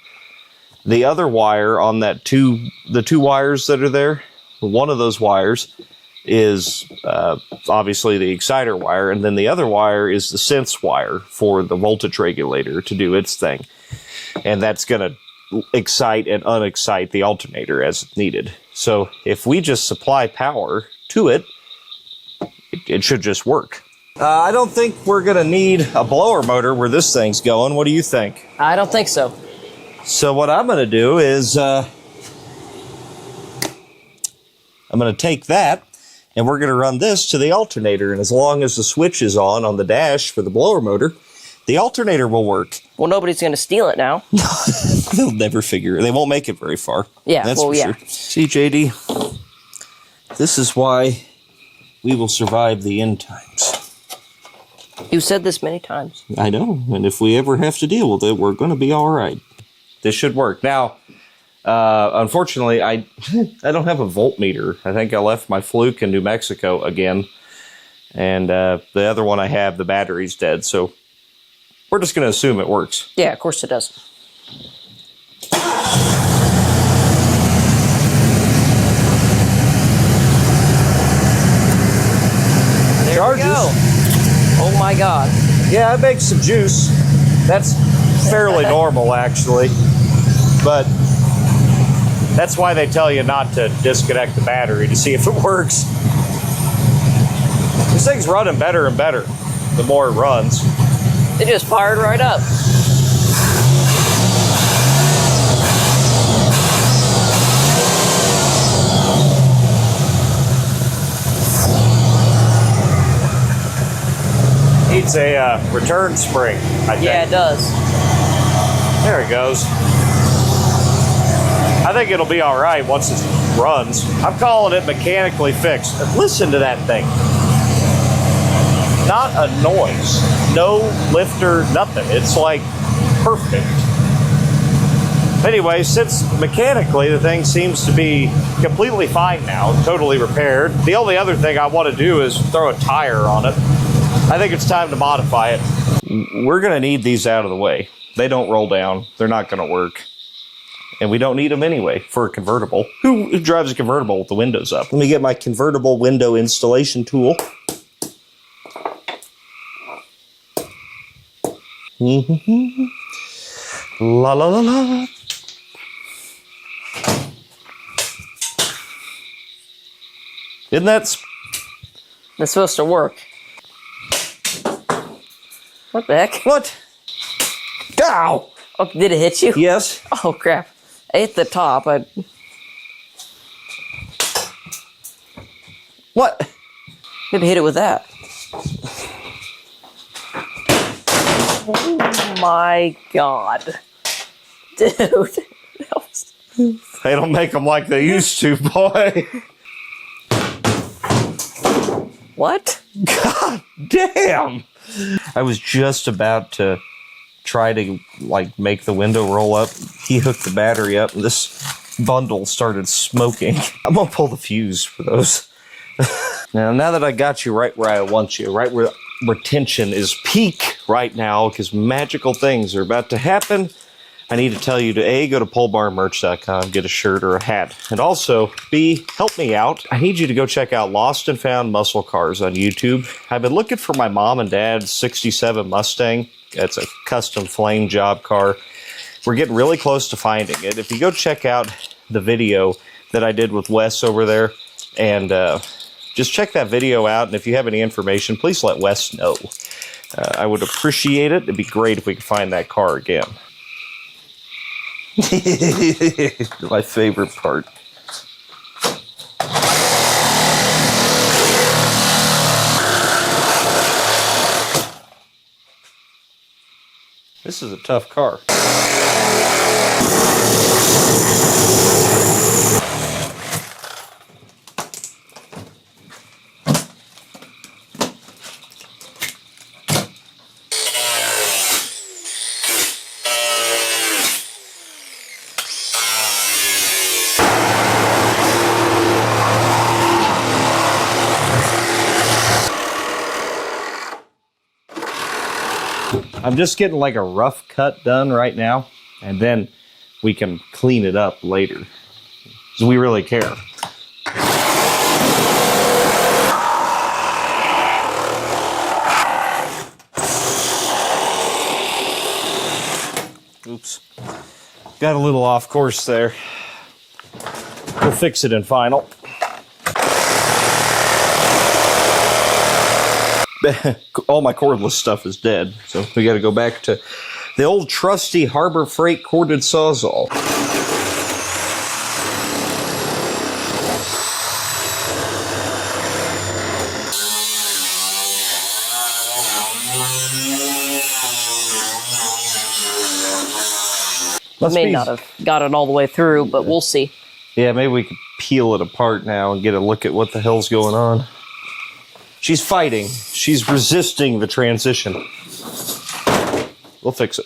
The other wire on the two wires that are there, one of those wires is obviously the exciter wire, and then the other wire is the sense wire for the voltage regulator to do its thing. And that's going to excite and unexcite the alternator as needed. So if we just supply power to it, it should just work. I don't think we're going to need a blower motor where this thing's going. What do you think? I don't think so. So what I'm going to do is I'm going to take that and we're going to run this to the alternator. And as long as the switch is on the dash for the blower motor, the alternator will work. Well, nobody's going to steal it now. They'll never figure it. They won't make it very far. Yeah, that's well, for sure. See, JD, this is why we will survive the end times. You said this many times. I know. And if we ever have to deal with it, we're going to be all right. This should work. Now, unfortunately, I don't have a voltmeter. I think I left my Fluke in New Mexico again. And the other one I have, the battery's dead. So we're just going to assume it works. Yeah, of course it does. There we go. Oh my God. Yeah, it makes some juice. That's fairly normal, actually. But that's why they tell you not to disconnect the battery to see if it works. This thing's running better and better the more it runs. It just fired right up. Needs a return spring, I think. Yeah, it does. There it goes. I think it'll be all right once it runs. I'm calling it mechanically fixed. Listen to that thing. Not a noise. No lifter, nothing. It's like perfect. Anyway, since mechanically the thing seems to be completely fine now, totally repaired, the only other thing I want to do is throw a tire on it. I think it's time to modify it. We're going to need these out of the way. They don't roll down. They're not going to work. And we don't need them anyway for a convertible. Who drives a convertible with the windows up? Let me get my convertible window installation tool. La la la la. Isn't that... That's supposed to work. What the heck? What? Ow! Oh, did it hit you? Yes. Oh, crap. I hit the top. What? Maybe hit it with that. Oh my god. Dude. That was... They don't make them like they used to, boy. What? God damn! I was just about to try to, like, make the window roll up. He hooked the battery up, and this bundle started smoking. I'm gonna pull the fuse for those. Now that I got you right where I want you, right where retention is peak right now, because magical things are about to happen, I need to tell you to A, go to polebarnmerch.com, get a shirt or a hat. And also, B, help me out. I need you to go check out Lost and Found Muscle Cars on YouTube. I've been looking for my mom and dad's 67 Mustang. It's a custom flame job car. We're getting really close to finding it. If you go check out the video that I did with Wes over there, and just check that video out, and if you have any information, please let Wes know. I would appreciate it. It'd be great if we could find that car again. My favorite part. This is a tough car. I'm just getting like a rough cut done right now, and then we can clean it up later, because we really care. Oops. Got a little off course there. We'll fix it in final. All my cordless stuff is dead, so we got to go back to the old trusty Harbor Freight corded Sawzall. May not have got it all the way through, but we'll see. Yeah, maybe we could peel it apart now and get a look at what the hell's going on. She's fighting. She's resisting the transition. We'll fix it.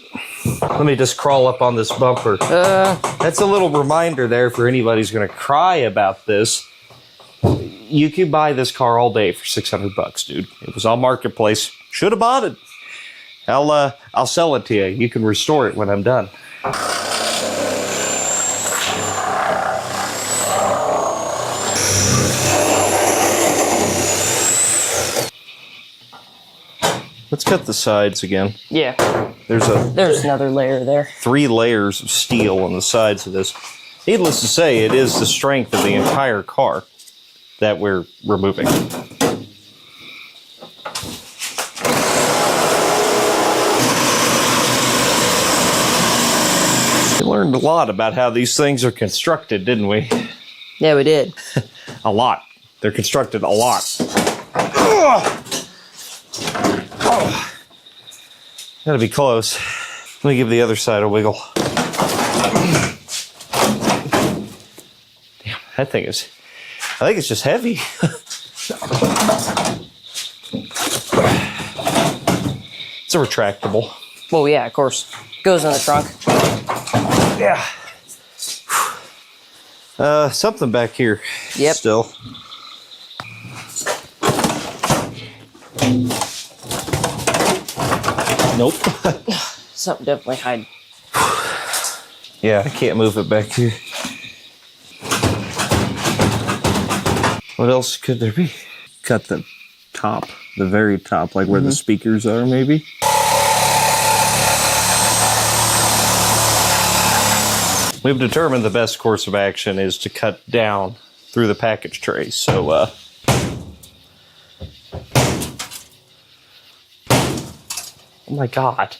Let me just crawl up on this bumper. That's a little reminder there for anybody who's going to cry about this. You could buy this car all day for $600, dude. It was on Marketplace. Should have bought it. I'll sell it to you. You can restore it when I'm done. Let's cut the sides again. Yeah. There's another layer there. 3 layers of steel on the sides of this. Needless to say, it is the strength of the entire car that we're removing. We learned a lot about how these things are constructed, didn't we? Yeah, we did. A lot. They're constructed a lot. Ugh! Oh. Gotta be close. Let me give the other side a wiggle. I think it's just heavy. It's a retractable. Well, yeah, of course. Goes in the trunk. Yeah. Something back here. Yep. Still. Nope. Something definitely hide. Yeah, I can't move it back here. What else could there be? Cut the top, the very top, like where the speakers are, maybe. We've determined the best course of action is to cut down through the package tray. So, oh my God.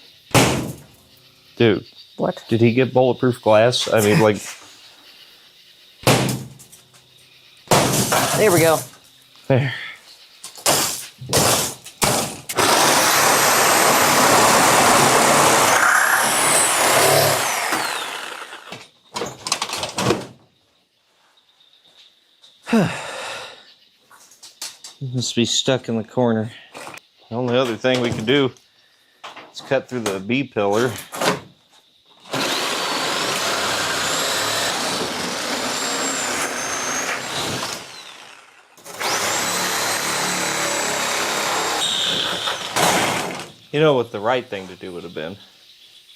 Dude. What? Did he get bulletproof glass? I mean, like... There we go. There. Must be stuck in the corner. The only other thing we could do is cut through the B pillar. You know what the right thing to do would have been?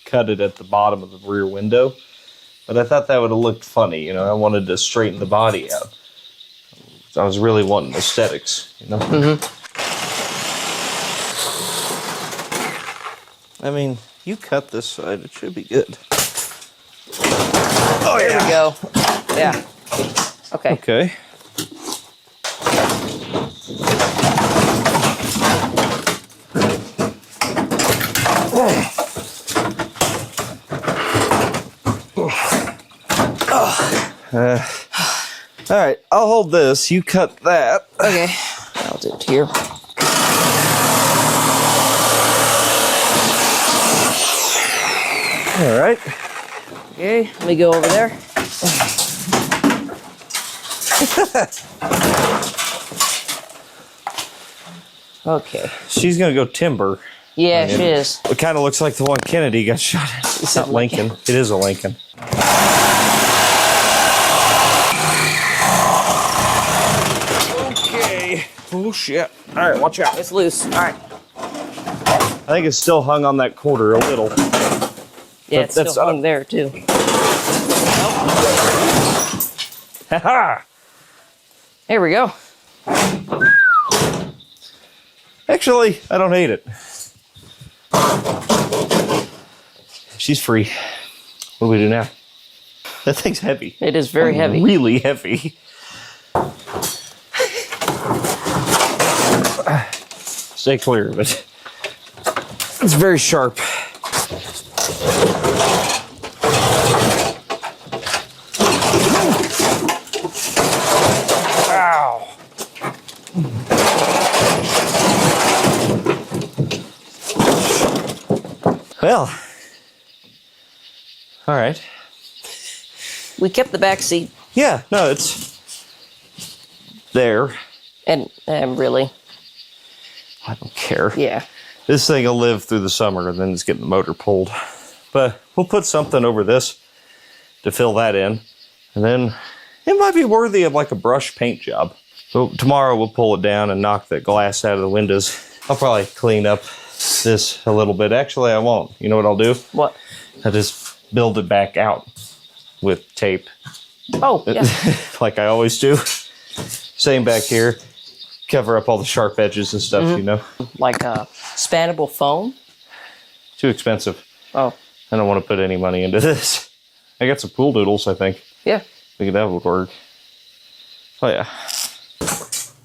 Cut it at the bottom of the rear window. But I thought that would have looked funny, you know. I wanted to straighten the body out. I was really wanting aesthetics, you know. I mean, you cut this side, it should be good. Oh, yeah. There we go. Yeah. Okay. Okay. All right, I'll hold this. You cut that. Okay. I'll do it here. All right. Okay, let me go over there. Okay. She's gonna go timber. Yeah, she is. It kind of looks like the one Kennedy got shot at. It's not Lincoln. It is a Lincoln. Okay. Oh shit. All right, watch out. It's loose. All right. I think it's still hung on that quarter a little. Yeah, it's still hung there too. Ha-ha! There we go. Actually, I don't hate it. She's free. What do we do now? That thing's heavy. It is very heavy. Really heavy. Stay clear of it. It's very sharp. Ow. Well, all right. We kept the back seat. Yeah, no, it's there. And really, I don't care. yeah. This thing will live through the summer and then it's getting the motor pulled. But we'll put something over this to fill that in. And then it might be worthy of like a brush paint job. So tomorrow we'll pull it down and knock the glass out of the windows. I'll probably clean up this a little bit. Actually, I won't. You know what I'll do? What? I'll just build it back out with tape. Oh, yeah. Like I always do. Same back here. Cover up all the sharp edges and stuff, you know. Like a spannable foam? Too expensive. Oh. I don't want to put any money into this. I got some pool noodles, I think. Yeah. Think that would work. Oh, yeah.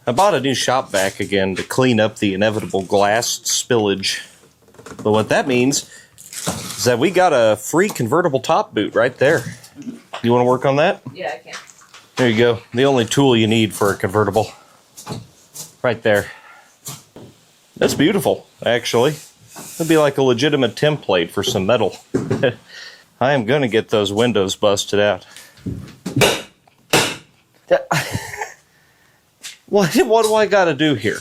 I bought a new shop vac again to clean up the inevitable glass spillage. But what that means is that we got a free convertible top boot right there. You want to work on that? Yeah, I can. There you go. The only tool you need for a convertible. Right there. That's beautiful, actually. It'd be like a legitimate template for some metal. I am going to get those windows busted out. What do I got to do here?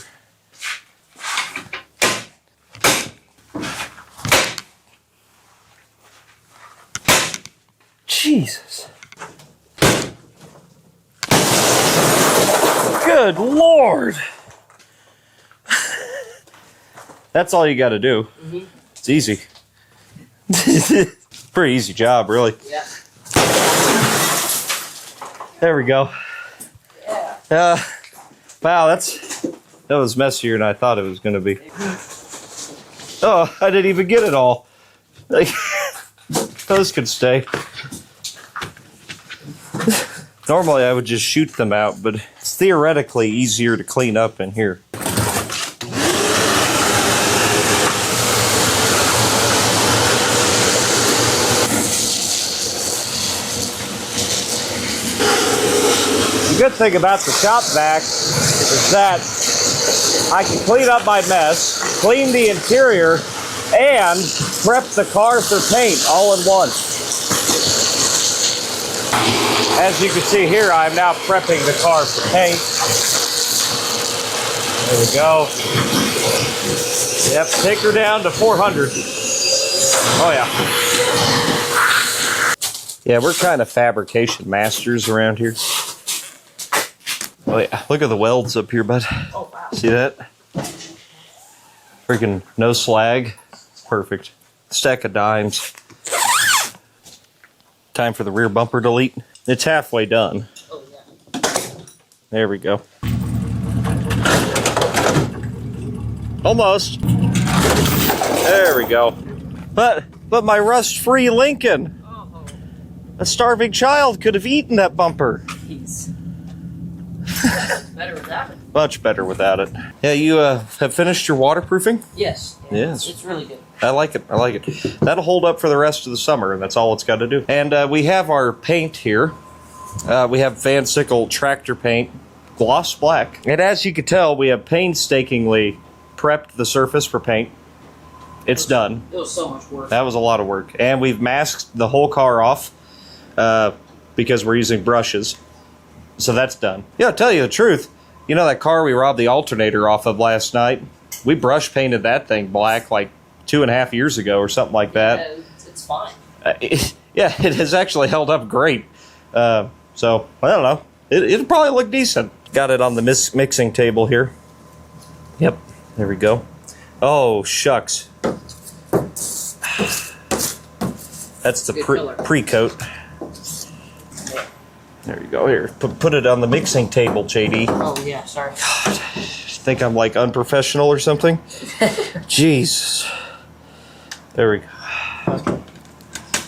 Jesus. Good Lord. That's all you got to do. Mm-hmm. It's easy. Pretty easy job, really. Yeah. There we go. Yeah. Wow, that was messier than I thought it was going to be. Oh, I didn't even get it all. Like, those could stay. Normally I would just shoot them out, but it's theoretically easier to clean up in here. The good thing about the shop vac is that I can clean up my mess, clean the interior, and prep the car for paint all in one. As you can see here, I'm now prepping the car for paint. There we go. Yep, take her down to 400. Oh yeah. Yeah, we're kind of fabrication masters around here. Oh yeah, look at the welds up here, bud. Oh, wow. See that? Freaking no slag. Perfect. Stack of dimes. Time for the rear bumper delete. It's halfway done. Oh, yeah. There we go. Almost. There we go. But my rust-free Lincoln. Oh. A starving child could have eaten that bumper. Jeez. Better without it. Much better without it. Yeah, you have finished your waterproofing? Yes. Yes. It's really good. I like it. I like it. That'll hold up for the rest of the summer, and that's all it's got to do. And we have our paint here. We have Van Sickle tractor paint, gloss black. And as you can tell, we have painstakingly prepped the surface for paint. It's done. It was so much work. That was a lot of work. And we've masked the whole car off because we're using brushes. So that's done. Yeah, I'll tell you the truth. You know that car we robbed the alternator off of last night? We brush painted that thing black like 2.5 years ago or something like that. Yeah, it's fine. Yeah, it has actually held up great. So, I don't know. It'll probably look decent. Got it on the mixing table here. Yep, there we go. Oh, shucks. That's the pre-coat. There you go. Here, put it on the mixing table, JD. Oh, yeah, sorry. God, think I'm like unprofessional or something? Jesus. There we go.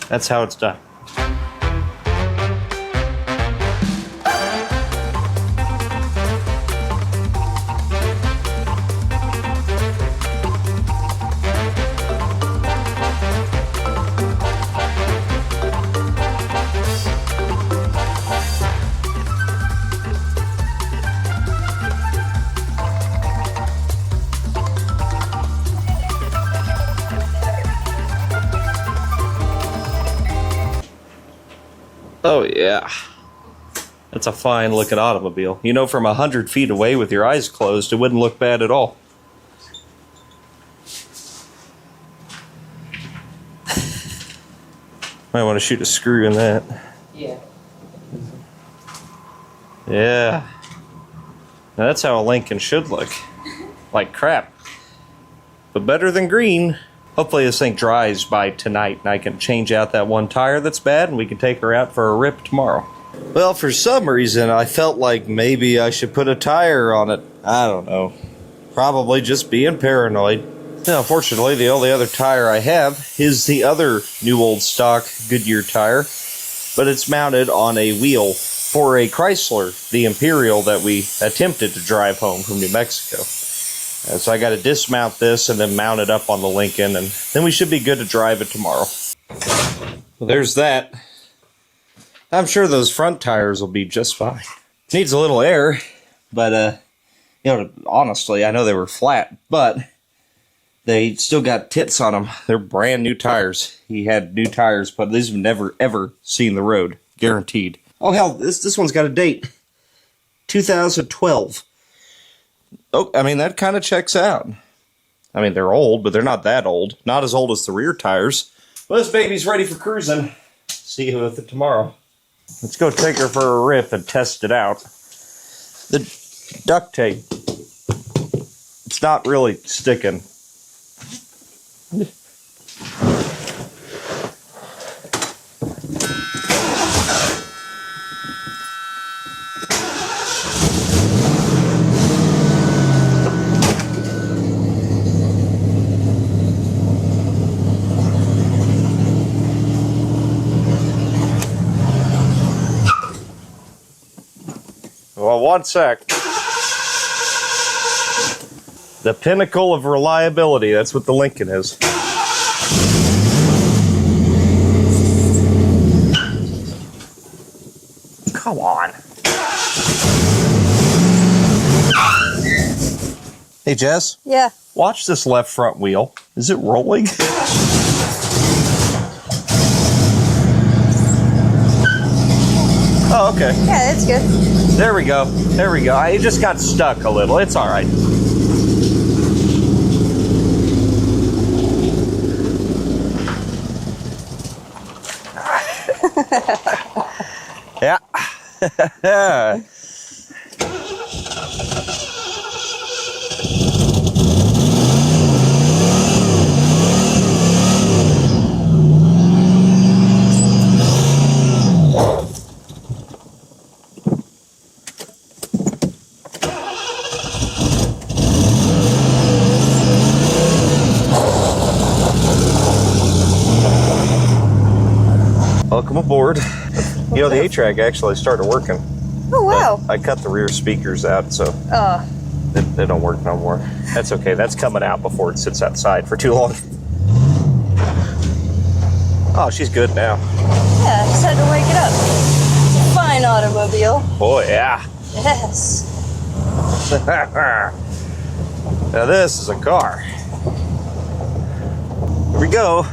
That's how it's done. Oh yeah, that's a fine looking automobile. You know, from 100 feet away with your eyes closed, it wouldn't look bad at all. Might want to shoot a screw in that. Yeah. Yeah. Now that's how a Lincoln should look. Like crap. But better than green. Hopefully this thing dries by tonight and I can change out that one tire that's bad and we can take her out for a rip tomorrow. Well, for some reason I felt like maybe I should put a tire on it. I don't know. Probably just being paranoid. Now, fortunately, the only other tire I have is the other new old stock Goodyear tire, but it's mounted on a wheel for a Chrysler, the Imperial that we attempted to drive home from New Mexico. So I got to dismount this and then mount it up on the Lincoln, and then we should be good to drive it tomorrow. Well, there's that. I'm sure those front tires will be just fine. Needs a little air, but you know, honestly, I know they were flat, but they still got tits on them. They're brand new tires. He had new tires, but these have never ever seen the road, guaranteed. Oh hell, this one's got a date. 2012. Oh, I mean, that kind of checks out. I mean, they're old, but they're not that old. Not as old as the rear tires. Well, this baby's ready for cruising. See you with it tomorrow. Let's go take her for a rip and test it out. The duct tape, it's not really sticking. Well, one sec. The pinnacle of reliability. That's what the Lincoln is. Come on. Hey, Jess. Yeah. Watch this left front wheel. Is it rolling? Oh, okay. Yeah, that's good. There we go. There we go. It just got stuck a little. It's all right. Yeah. Welcome aboard. You know, the A-Track actually started working. Oh, wow. I cut the rear speakers out, so they don't work no more. That's okay. That's coming out before it sits outside for too long. Oh, she's good now. Yeah, just had to wake it up. It's a fine automobile. Boy, yeah. Yes. Now this is a car. Here we go.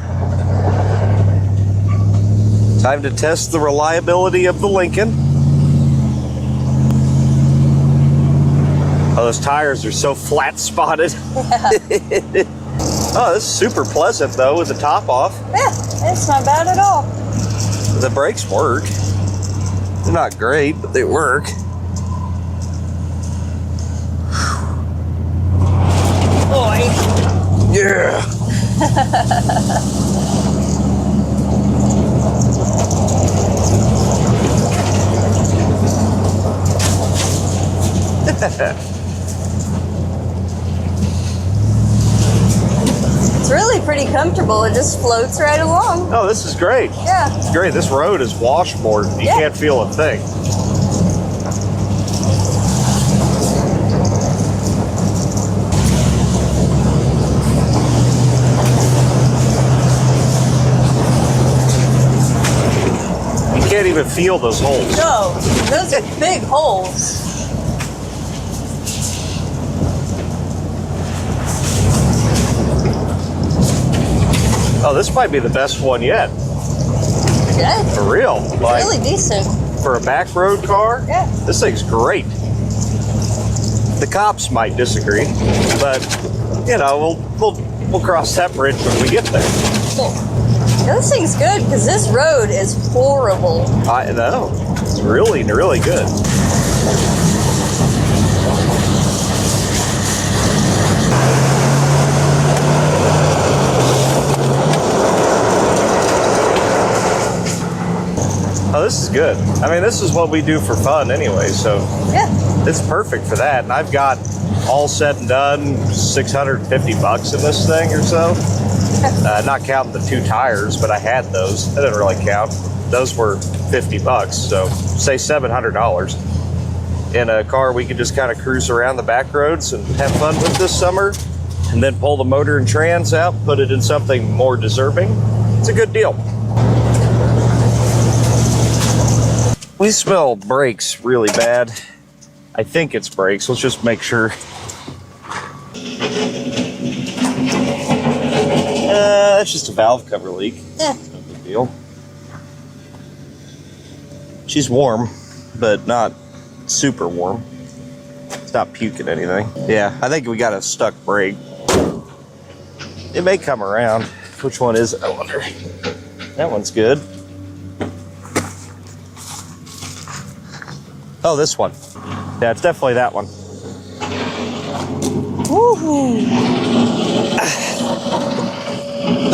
Time to test the reliability of the Lincoln. Oh, those tires are so flat spotted. Oh, this is super pleasant though with the top off. Yeah, it's not bad at all. The brakes work. They're not great, but they work. Boy. Yeah. It's really pretty comfortable. It just floats right along. Oh, this is great. Yeah. It's great. This road is washboard. You can't feel a thing. You can't even feel those holes. No, those are big holes. Oh, this might be the best one yet. Yeah. For real. Like, Really decent. for a back road car, Yeah. this thing's great. The cops might disagree, but you know, we'll cross that bridge when we get there. Yeah, this thing's good because this road is horrible. I know. It's really, really good. Oh, this is good. I mean, this is what we do for fun anyway, so Yeah. it's perfect for that. And I've got all said and done $650 in this thing or so. Not counting the 2 tires, but I had those. That didn't really count. Those were $50, so say $700 in a car we could just kind of cruise around the back roads and have fun with this summer, and then pull the motor and trans out, put it in something more deserving. It's a good deal. We smell brakes really bad. I think it's brakes. Let's just make sure. That's just a valve cover leak. Yeah. No big deal. She's warm, but not super warm. It's not puking anything. Yeah, I think we got a stuck brake. It may come around. Which one is it, I wonder? That one's good. Oh, this one. Yeah, it's definitely that one. Woohoo!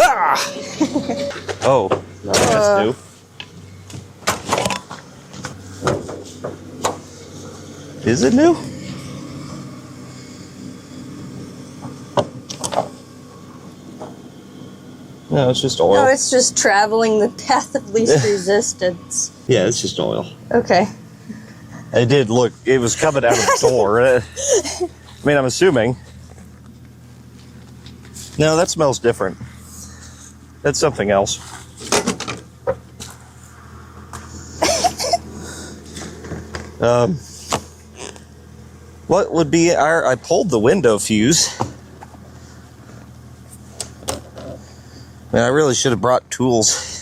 Ah! Oh, no, that's new. Is it new? No, it's just oil. No, it's just traveling the path of least resistance. Yeah, it's just oil. Okay. It did look, it was coming out of the door. I mean, I'm assuming. No, that smells different. That's something else. What would be I pulled the window fuse. Man, I really should have brought tools.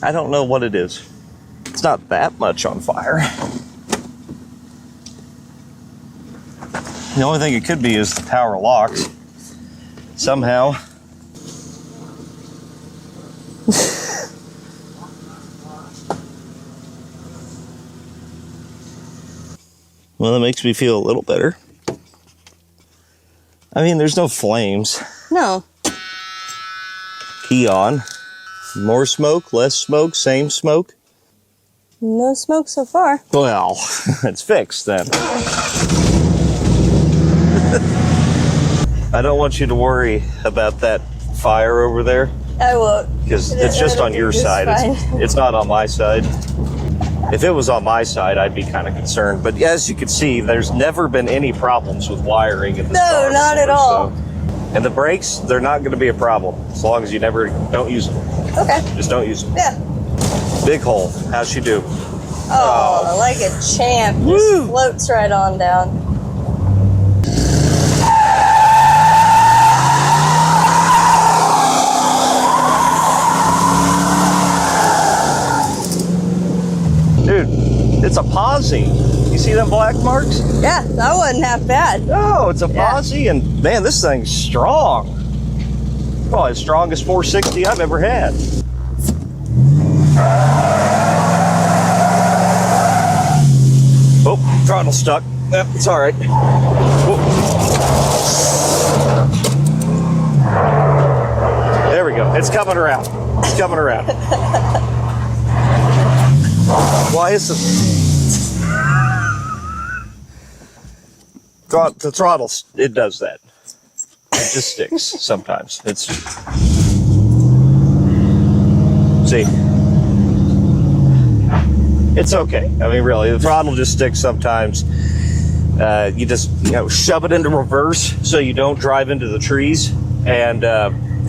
I don't know what it is. It's not that much on fire. The only thing it could be is the power locks. Somehow. Well, that makes me feel a little better. I mean, there's no flames. No. Key on. More smoke, less smoke, same smoke. No smoke so far. Well, it's fixed then. I don't want you to worry about that fire over there. I won't. Because it's just on your side. It's not on my side. If it was on my side, I'd be kind of concerned. But as you can see, there's never been any problems with wiring in this car. No, not at all. And the brakes, they're not going to be a problem as long as you don't use them. Okay. Just don't use them. Yeah. Big hole. How's she do? Oh, like a champ. Woo. Just floats right on down. Dude, it's a posi. You see them black marks? Yeah, that wasn't half bad. No, it's a posi, and man, this thing's strong. Probably the strongest 460 I've ever had. Oh, throttle stuck. Yep, it's all right. Whoa. There we go. It's coming around. It's coming around. Why is the throttle? It does that. It just sticks sometimes. See, it's okay. I mean, really, the throttle just sticks sometimes. You just shove it into reverse so you don't drive into the trees, and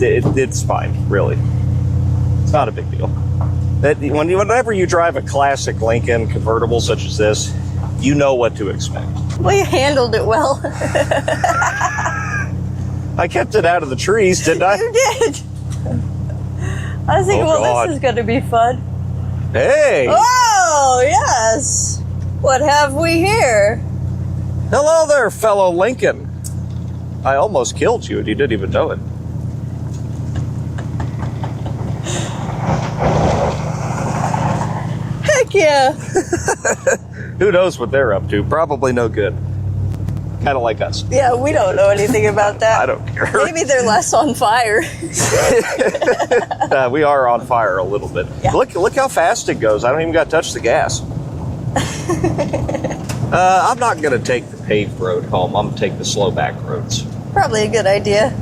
it's fine. Really, it's not a big deal. Whenever you drive a classic Lincoln convertible such as this, you know what to expect. Well, you handled it well. I kept it out of the trees, didn't I? You did. I was thinking, this is going to be fun. Hey! Oh, yes. What have we here? Hello there, fellow Lincoln. I almost killed you and you didn't even know it. Heck yeah. Who knows what they're up to? Probably no good. Kind of like us. Yeah, we don't know anything about that. I don't care. Maybe they're less on fire. We are on fire a little bit. Yeah. Look how fast it goes. I don't even got to touch the gas. I'm not going to take the paved road home. I'm going to take the slow back roads. Probably a good idea.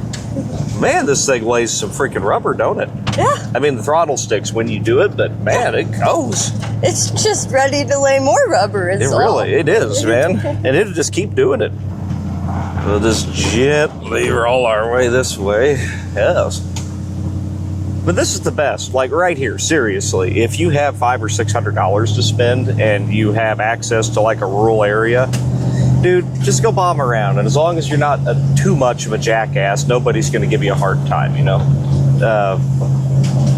Man, this thing weighs some freaking rubber, don't it? Yeah. I mean, the throttle sticks when you do it, but man, it goes. It's just ready to lay more rubber. It is, man. And it'll just keep doing it. We'll just gently roll our way this way. Yes. But this is the best. Like right here, seriously. If you have $500 or $600 to spend and you have access to like a rural area dude, just go bomb around. And as long as you're not too much of a jackass, nobody's going to give you a hard time, you know?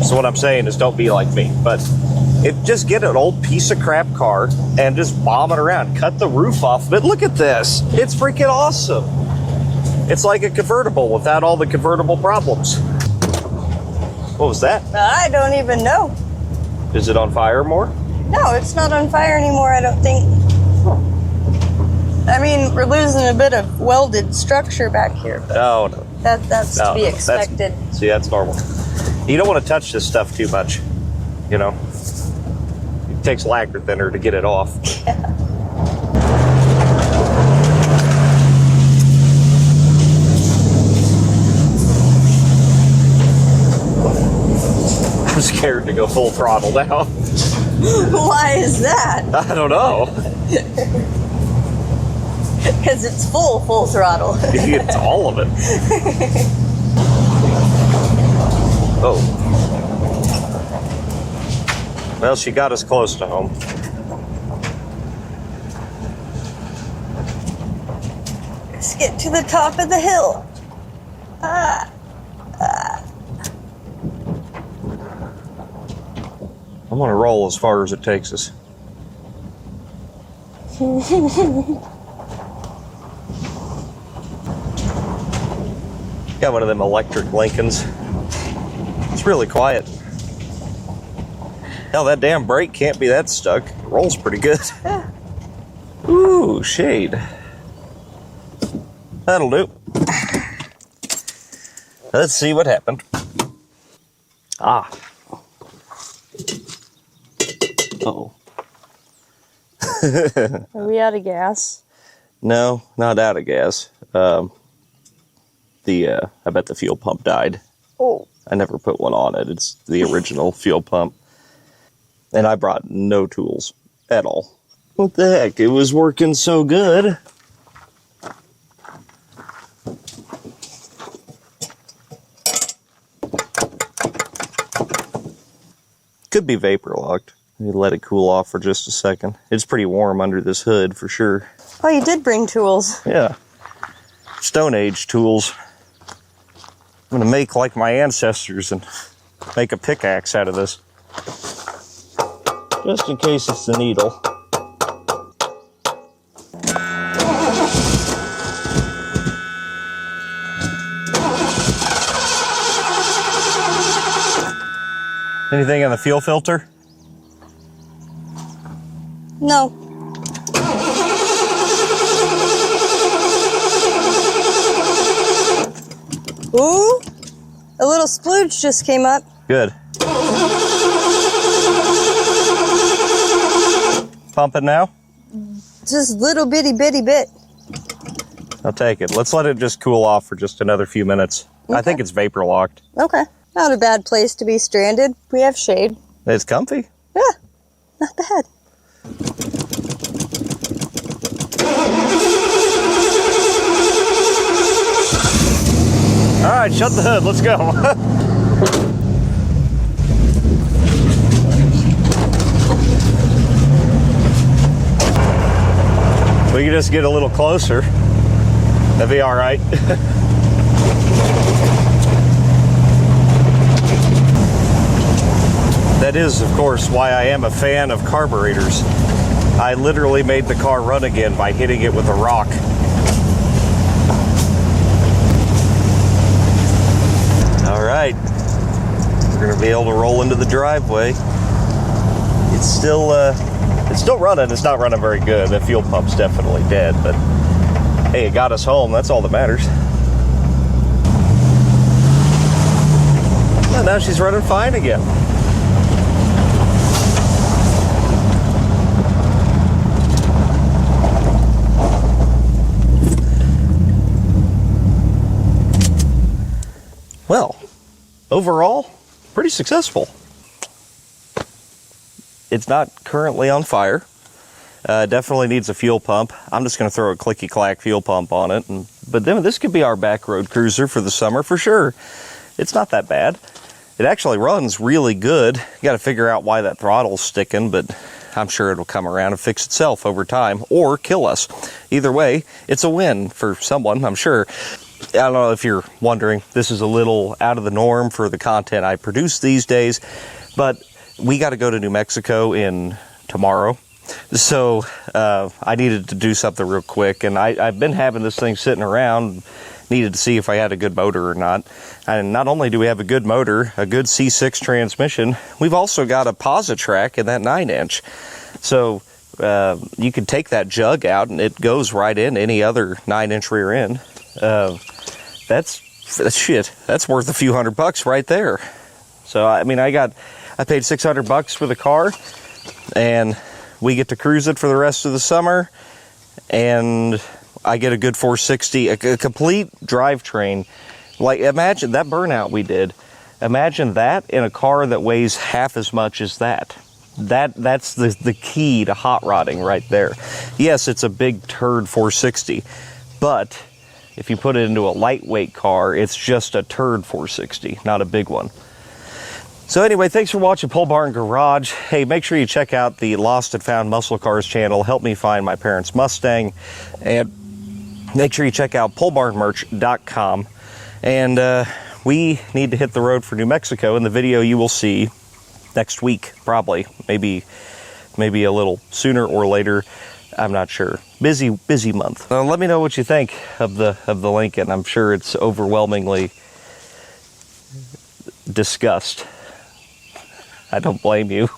So what I'm saying is don't be like me. But just get an old piece of crap car and just bomb it around. Cut the roof off of it. Look at this. It's freaking awesome. It's like a convertible without all the convertible problems. What was that? I don't even know. Is it on fire more? No, it's not on fire anymore, I don't think. I mean, we're losing a bit of welded structure back here. Oh, no. That's to be expected. See, that's normal. You don't want to touch this stuff too much, you know? It takes lacquer thinner to get it off. Yeah. I'm scared to go full throttle now. Why is that? I don't know. Because it's full throttle. It's all of it. Oh. Well, she got us close to home. Let's get to the top of the hill. I'm gonna roll as far as it takes us. Got one of them electric Lincolns. It's really quiet. Hell, that damn brake can't be that stuck. It rolls pretty good. Yeah. Ooh, shade. That'll do. Let's see what happened. Ah. Uh-oh. Are we out of gas? No, not out of gas. I bet the fuel pump died. Oh. I never put one on it. It's the original fuel pump. And I brought no tools at all. What the heck? It was working so good. Could be vapor locked. Maybe let it cool off for just a second. It's pretty warm under this hood for sure. Oh, you did bring tools. Yeah. Stone Age tools. I'm gonna make like my ancestors and make a pickaxe out of this. Just in case it's the needle. Anything on the fuel filter? No. Ooh, a little splooge just came up. Good. Pumping now? Just little bitty bit. I'll take it. Let's let it just cool off for just another few minutes. Okay. I think it's vapor locked. Okay. Not a bad place to be stranded. We have shade. It's comfy. Yeah, not bad. All right, shut the hood. Let's go. We can just get a little closer. That'd be all right. That is, of course, why I am a fan of carburetors. I literally made the car run again by hitting it with a rock. All right, we're gonna be able to roll into the driveway. It's still running. It's not running very good. The fuel pump's definitely dead, but hey, it got us home. That's all that matters. And now she's running fine again. Well, overall, pretty successful. It's not currently on fire. Definitely needs a fuel pump. I'm just going to throw a clicky-clack fuel pump on it. But then this could be our back road cruiser for the summer for sure. It's not that bad. It actually runs really good. You got to figure out why that throttle's sticking, but I'm sure it'll come around and fix itself over time or kill us. Either way, it's a win for someone, I'm sure. I don't know if you're wondering, this is a little out of the norm for the content I produce these days, but we got to go to New Mexico tomorrow. So I needed to do something real quick, and I've been having this thing sitting around, needed to see if I had a good motor or not. And not only do we have a good motor, a good C6 transmission, we've also got a Positrack in that 9-inch. So you can take that jug out and it goes right in any other 9-inch rear end. That's worth a few $100 right there. So I mean, I paid $600 for the car, and we get to cruise it for the rest of the summer, and I get a good 460, a complete drivetrain. Like, imagine that burnout we did. Imagine that in a car that weighs half as much as that. That's the key to hot rodding right there. Yes, it's a big turd 460, but if you put it into a lightweight car, it's just a turd 460, not a big one. So anyway, thanks for watching Pole Barn Garage. Hey, make sure you check out the Lost and Found Muscle Cars channel. Help me find my parents' Mustang. And make sure you check out polebarnmerch.com. And we need to hit the road for New Mexico, and the video you will see next week, probably. Maybe a little sooner or later. I'm not sure. Busy month. Let me know what you think of the Lincoln. I'm sure it's overwhelmingly disgust. I don't blame you.